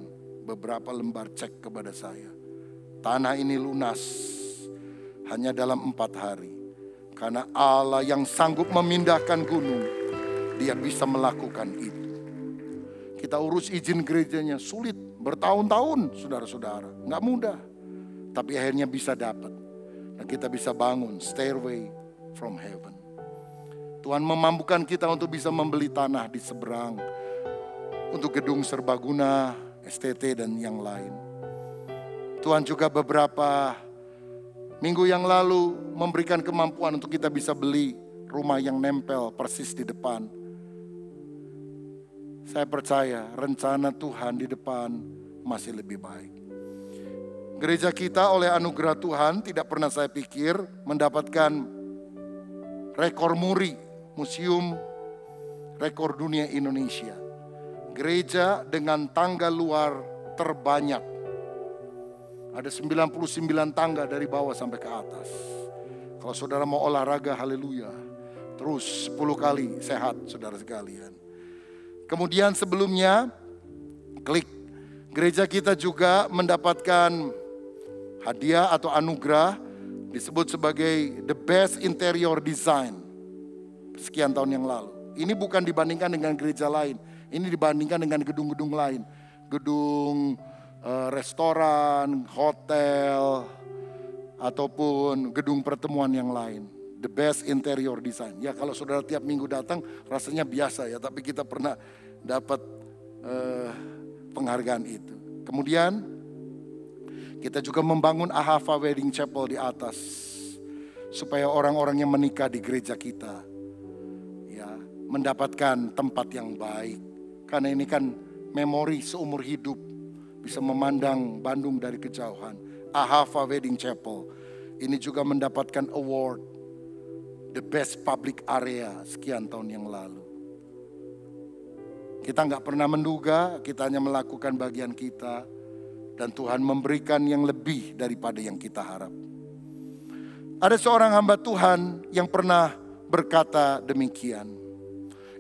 Speaker 5: beberapa lembar cek kepada saya. Tanah ini lunas hanya dalam 4 hari. Karena Allah yang sanggup memindahkan gunung, dia bisa melakukan itu. Kita urus izin gerejanya sulit, bertahun-tahun saudara-saudara. Gak mudah, tapi akhirnya bisa dapat. Dan kita bisa bangun Stairway from Heaven. Tuhan memampukan kita untuk bisa membeli tanah di seberang. Untuk gedung serbaguna, STT dan yang lain. Tuhan juga beberapa minggu yang lalu memberikan kemampuan untuk kita bisa beli rumah yang nempel persis di depan. Saya percaya rencana Tuhan di depan masih lebih baik. Gereja kita oleh anugerah Tuhan tidak pernah saya pikir mendapatkan rekor muri. Museum Rekor Dunia Indonesia. Gereja dengan tangga luar terbanyak. Ada 99 tangga dari bawah sampai ke atas. Kalau saudara mau olahraga, haleluya. Terus 10 kali sehat saudara sekalian. Kemudian sebelumnya, klik. Gereja kita juga mendapatkan hadiah atau anugerah disebut sebagai The Best Interior Design. Sekian tahun yang lalu. Ini bukan dibandingkan dengan gereja lain. Ini dibandingkan dengan gedung-gedung lain. Gedung restoran, hotel, ataupun gedung pertemuan yang lain. The best interior design. Ya kalau saudara tiap minggu datang rasanya biasa ya. Tapi kita pernah dapat penghargaan itu. Kemudian kita juga membangun Ahava Wedding Chapel di atas. Supaya orang-orang yang menikah di gereja kita mendapatkan tempat yang baik. Karena ini kan memori seumur hidup. Bisa memandang Bandung dari kejauhan. Ahava Wedding Chapel. Ini juga mendapatkan award. The best public area sekian tahun yang lalu. Kita gak pernah menduga, kita hanya melakukan bagian kita. Dan Tuhan memberikan yang lebih daripada yang kita harap. Ada seorang hamba Tuhan yang pernah berkata demikian.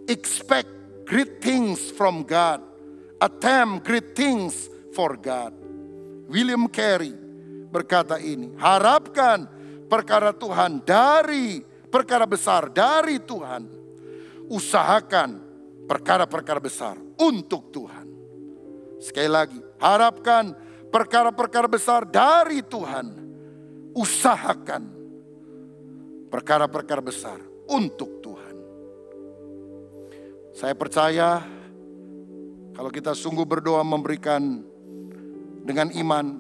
Speaker 5: Expect great things from God. Attempt great things for God. William Carey berkata ini, harapkan perkara Tuhan dari perkara besar dari Tuhan. Usahakan perkara-perkara besar untuk Tuhan. Sekali lagi, harapkan perkara-perkara besar dari Tuhan. Usahakan perkara-perkara besar untuk Tuhan. Saya percaya kalau kita sungguh berdoa memberikan dengan iman,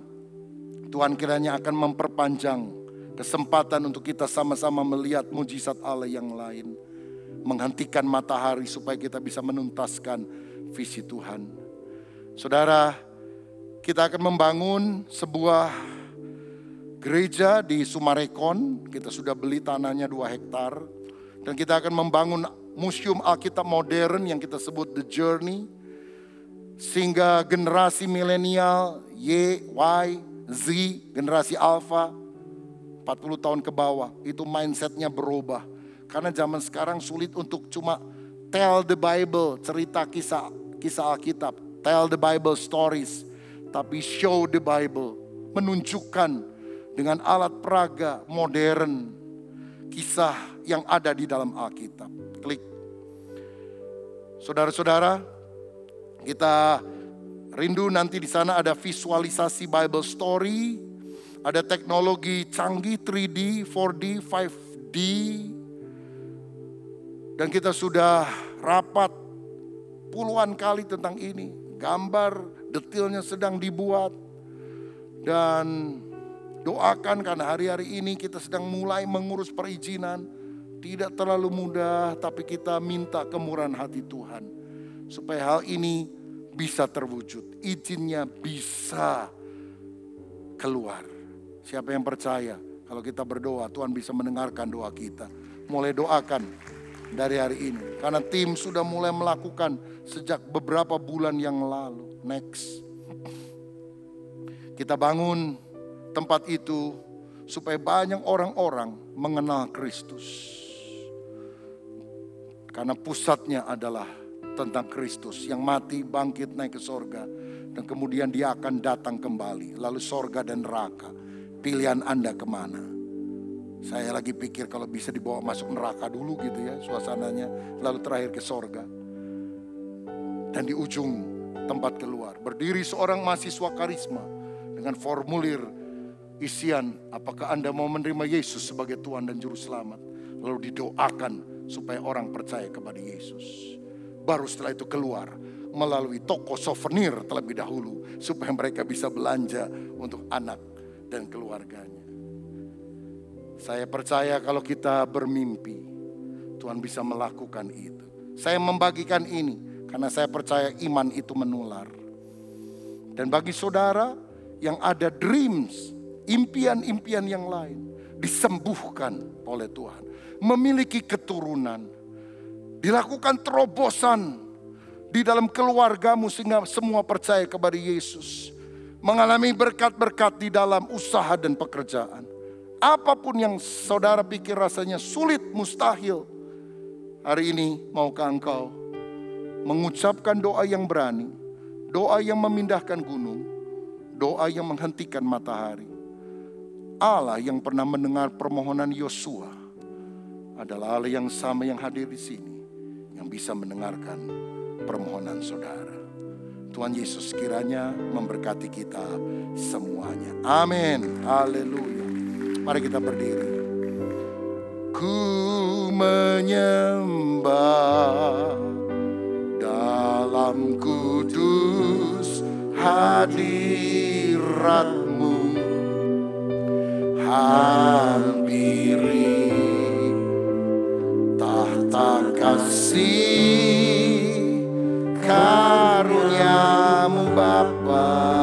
Speaker 5: Tuhan kiranya akan memperpanjang kesempatan untuk kita sama-sama melihat mujizat Allah yang lain. Menghentikan matahari supaya kita bisa menuntaskan visi Tuhan. Saudara, kita akan membangun sebuah gereja di Sumarekon. Kita sudah beli tanahnya 2 hektar. Dan kita akan membangun museum Alkitab modern yang kita sebut The Journey. Sehingga generasi milenial, Y, Y, Z, generasi Alpha, 40 tahun ke bawah, itu mindsetnya berubah. Karena zaman sekarang sulit untuk cuma tell the Bible, cerita kisah Alkitab, tell the Bible stories, tapi show the Bible, menunjukkan dengan alat peraga modern kisah yang ada di dalam Alkitab. Klik. Saudara-saudara, kita rindu nanti di sana ada visualisasi Bible story, ada teknologi canggih 3D, 4D, 5D. Dan kita sudah rapat puluhan kali tentang ini. Gambar detailnya sedang dibuat. Dan doakan karena hari-hari ini kita sedang mulai mengurus perizinan. Tidak terlalu mudah, tapi kita minta kemurahan hati Tuhan. Supaya hal ini bisa terwujud. Izinnya bisa keluar. Siapa yang percaya kalau kita berdoa Tuhan bisa mendengarkan doa kita. Mulai doakan dari hari ini. Karena tim sudah mulai melakukan sejak beberapa bulan yang lalu. Next. Kita bangun tempat itu supaya banyak orang-orang mengenal Kristus. Karena pusatnya adalah tentang Kristus yang mati, bangkit, naik ke sorga. Dan kemudian dia akan datang kembali. Lalu sorga dan neraka. Pilihan Anda kemana? Saya lagi pikir kalau bisa dibawa masuk neraka dulu gitu ya suasananya. Lalu terakhir ke sorga. Dan di ujung tempat keluar. Berdiri seorang mahasiswa karisma. Dengan formulir isian. Apakah Anda mau menerima Yesus sebagai Tuhan dan Juru Selamat. Lalu didoakan supaya orang percaya kepada Yesus. Baru setelah itu keluar. Melalui toko souvenir terlebih dahulu. Supaya mereka bisa belanja untuk anak dan keluarganya. Saya percaya kalau kita bermimpi, Tuhan bisa melakukan itu. Saya membagikan ini karena saya percaya iman itu menular. Dan bagi saudara yang ada dreams, impian-impian yang lain, disembuhkan oleh Tuhan. Memiliki keturunan, dilakukan terobosan di dalam keluargamu sehingga semua percaya kepada Yesus. Mengalami berkat-berkat di dalam usaha dan pekerjaan. Apapun yang saudara pikir rasanya sulit, mustahil. Hari ini maukah engkau mengucapkan doa yang berani. Doa yang memindahkan gunung. Doa yang menghentikan matahari. Allah yang pernah mendengar permohonan Yosua adalah Allah yang sama yang hadir di sini. Yang bisa mendengarkan permohonan saudara. Tuhan Yesus kiranya memberkati kita semuanya. Amin. Haleluya. Mari kita berdiri. Ku menyembah dalam kudus hadirat-Mu. Hampiri tahta kasih karunia-Mu Bapa.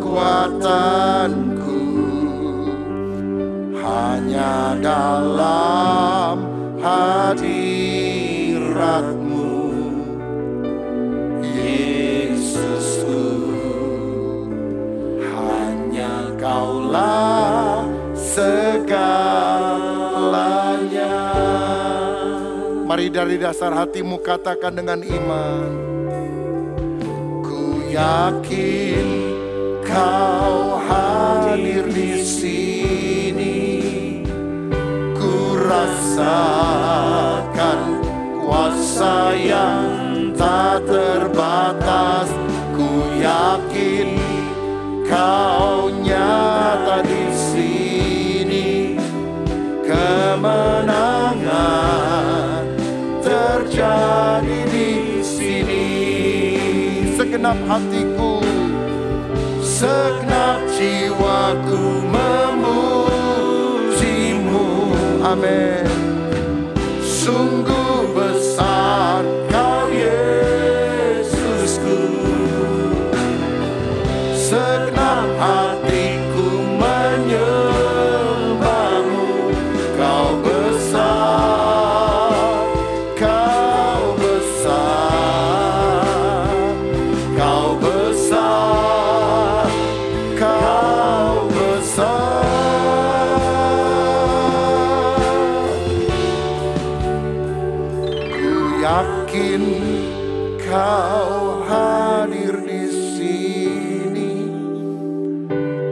Speaker 5: Kekuatanku hanya dalam hadirat-Mu, Yesusku. Hanya Kaulah segalanya. Mari dari dasar hatimu katakan dengan iman. Ku yakin Kau hadir di sini. Ku rasakan kuasa yang tak terbatas. Ku yakin Kau nyata di sini. Kemenangan terjadi di sini. Segenap hatiku, segenap jiwaku memujimu. Amin. Sungguh besar Kau Yesusku. Segenap hatiku menyembahmu. Kau besar, Kau besar, Kau besar, Kau besar. Ku yakin Kau hadir di sini.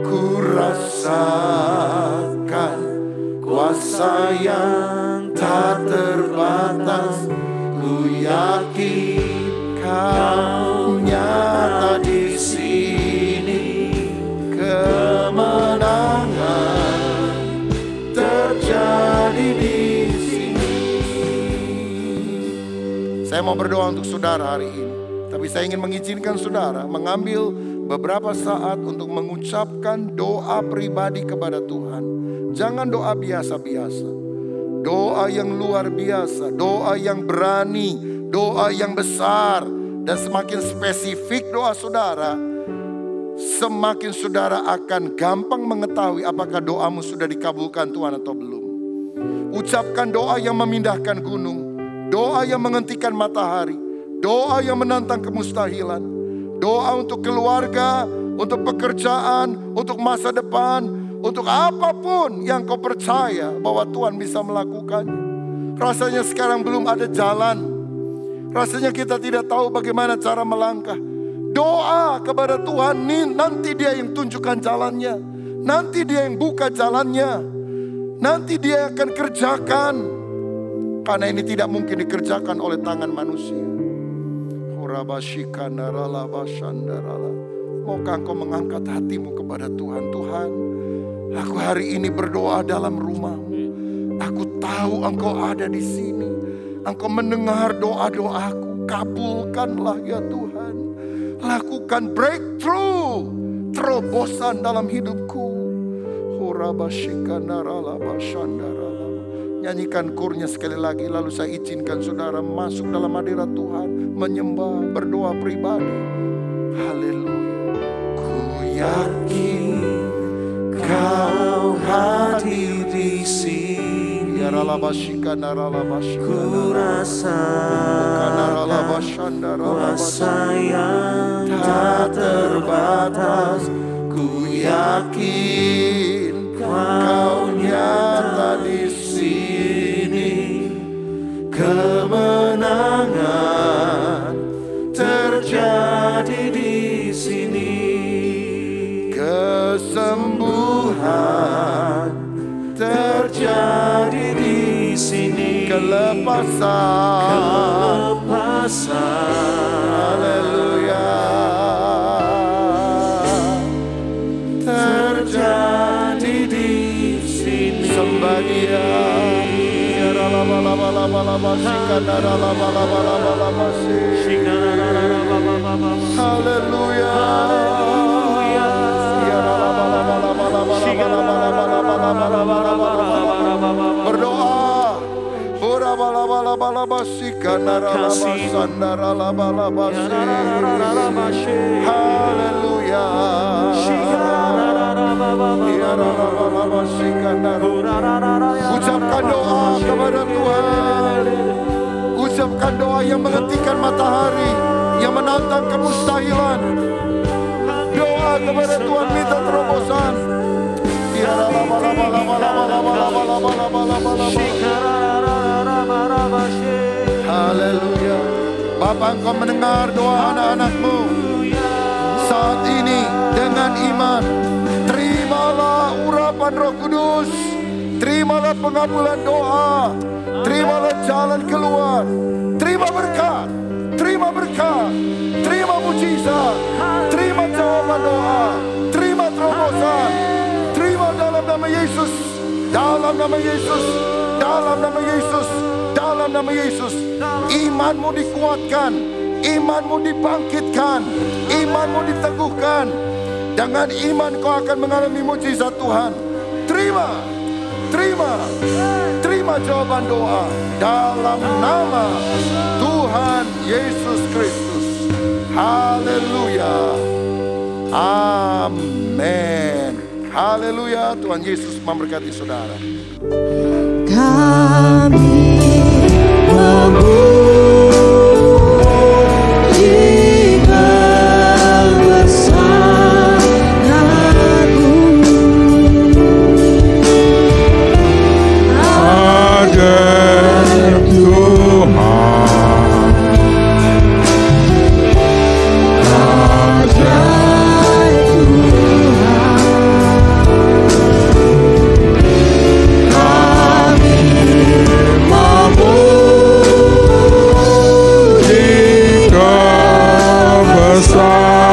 Speaker 5: Ku rasakan kuasa yang tak terbatas. Ku yakin Kau nyata di sini. Kemenangan terjadi di sini. Saya mau berdoa untuk saudara hari ini. Tapi saya ingin mengizinkan saudara mengambil beberapa saat untuk mengucapkan doa pribadi kepada Tuhan. Jangan doa biasa-biasa. Doa yang luar biasa, doa yang berani, doa yang besar. Dan semakin spesifik doa saudara, semakin saudara akan gampang mengetahui apakah doamu sudah dikabulkan Tuhan atau belum. Ucapkan doa yang memindahkan gunung, doa yang menghentikan matahari, doa yang menantang kemustahilan, doa untuk keluarga, untuk pekerjaan, untuk masa depan, untuk apapun yang kau percaya bahwa Tuhan bisa melakukannya. Rasanya sekarang belum ada jalan. Rasanya kita tidak tahu bagaimana cara melangkah. Doa kepada Tuhan, nanti Dia yang tunjukkan jalannya. Nanti Dia yang buka jalannya. Nanti Dia akan kerjakan. Karena ini tidak mungkin dikerjakan oleh tangan manusia. Maukah engkau mengangkat hatimu kepada Tuhan? Tuhan, aku hari ini berdoa dalam rumah-Mu. Aku tahu Engkau ada di sini. Engkau mendengar doa-doaku. Kabulkanlah ya Tuhan. Lakukan breakthrough, terobosan dalam hidupku. Nyanyikan kurnya sekali lagi. Lalu saya izinkan saudara masuk dalam hadirat Tuhan, menyembah, berdoa pribadi. Haleluya. Ku yakin Kau hadir di sini. Ku rasakan kuasa yang tak terbatas. Ku yakin Kau nyata di sini. Kemenangan terjadi di sini. Kesembuhan terjadi di sini. Kelepasan, haleluya, terjadi di sini. Sembah Dia. Haleluya. Berdoa. Haleluya. Ucapkan doa kepada Tuhan. Ucapkan doa yang menghentikan matahari, yang menantang kemustahilan. Doa kepada Tuhan, minta terobosan. Shikara Bapa, Engkau mendengar doa anak-anak-Mu. Saat ini dengan iman, terimalah urapan Roh Kudus, terimalah pengabulan doa, terimalah jalan keluar, terima berkat, terima berkat, terima mujizat, terima jawaban doa, terima terobosan, terima dalam nama Yesus, dalam nama Yesus, dalam nama Yesus, dalam nama Yesus. Imanmu dikuatkan, imanmu dibangkitkan, imanmu diteguhkan. Dengan iman kau akan mengalami mujizat Tuhan. Terima, terima, terima jawaban doa dalam nama Tuhan Yesus Kristus. Haleluya. Amin. Haleluya. Tuhan Yesus memberkati saudara.
Speaker 4: Kami memuji kebesaran-Mu.
Speaker 3: Ajaib Tuhan,
Speaker 4: Ajaib Tuhan. Kami memuji
Speaker 3: kebesaran-Mu.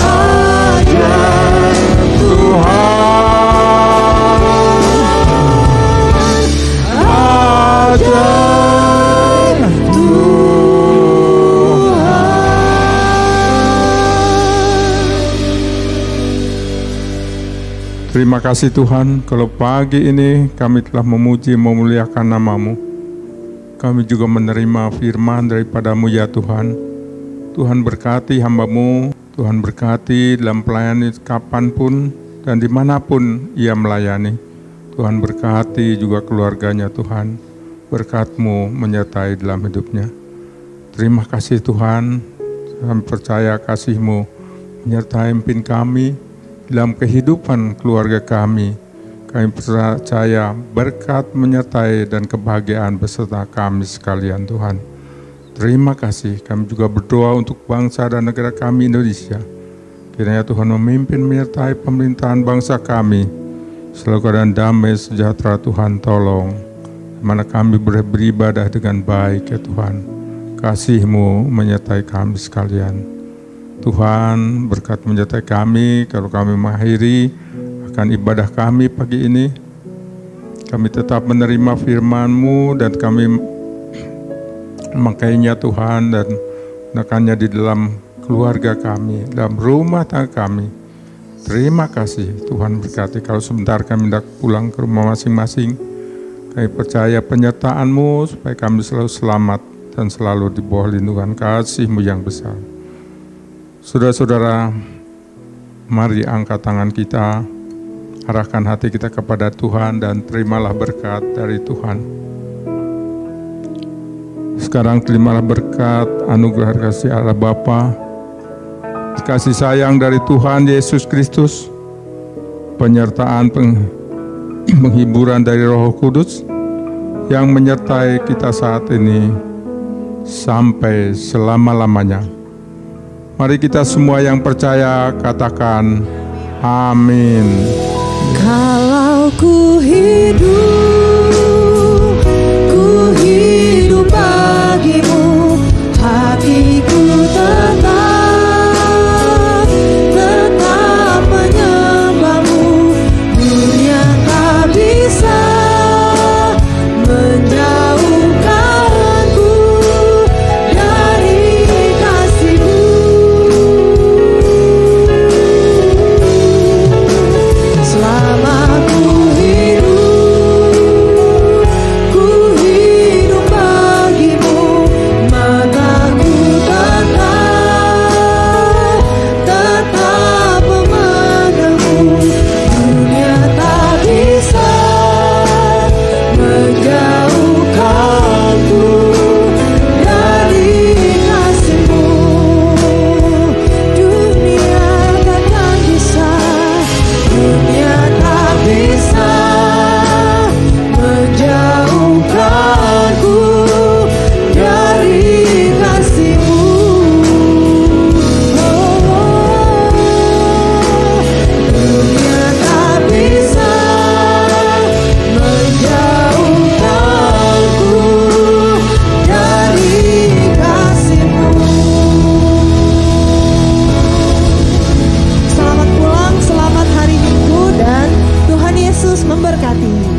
Speaker 4: Ajaib Tuhan. Ajaib Tuhan. Ajaib Tuhan.
Speaker 3: Terima kasih Tuhan, kalau pagi ini kami telah memuji memuliakan nama-Mu. Kami juga menerima firman daripada-Mu ya Tuhan. Tuhan berkati hamba-Mu, Tuhan berkati dalam pelayanan kapanpun dan dimanapun ia melayani. Tuhan berkati juga keluarganya Tuhan. Berkat-Mu menyertai dalam hidupnya. Terima kasih Tuhan, kami percaya kasih-Mu menyertai pimpin kami dalam kehidupan keluarga kami. Kami percaya berkat menyertai dan kebahagiaan beserta kami sekalian Tuhan. Terima kasih. Kami juga berdoa untuk bangsa dan negara kami Indonesia. Kiranya Tuhan memimpin menyertai pemerintahan bangsa kami. Selalu keadaan damai sejahtera Tuhan tolong. Mana kami boleh beribadah dengan baik ya Tuhan. Kasih-Mu menyertai kami sekalian. Tuhan berkat menyertai kami kalau kami mengakhiri akan ibadah kami pagi ini. Kami tetap menerima firman-Mu dan kami memakainya Tuhan dan menekannya di dalam keluarga kami, dalam rumah tangga kami. Terima kasih Tuhan berkati. Kalau sebentar kami hendak pulang ke rumah masing-masing, kami percaya penyertaan-Mu supaya kami selalu selamat dan selalu di bawah lindungan kasih-Mu yang besar. Saudara-saudara, mari angkat tangan kita, arahkan hati kita kepada Tuhan dan terimalah berkat dari Tuhan. Sekarang terimalah berkat anugerah kasih Allah Bapa, kasih sayang dari Tuhan Yesus Kristus, penyertaan penghiburan dari Roh Kudus yang menyertai kita saat ini sampai selama-lamanya. Mari kita semua yang percaya katakan amin.
Speaker 4: Kalau ku hidup bagimu, hatiku tetap menyembahmu. Dunia tak bisa menjauhkanku dari kasih-Mu. Selama ku hidup memberkati.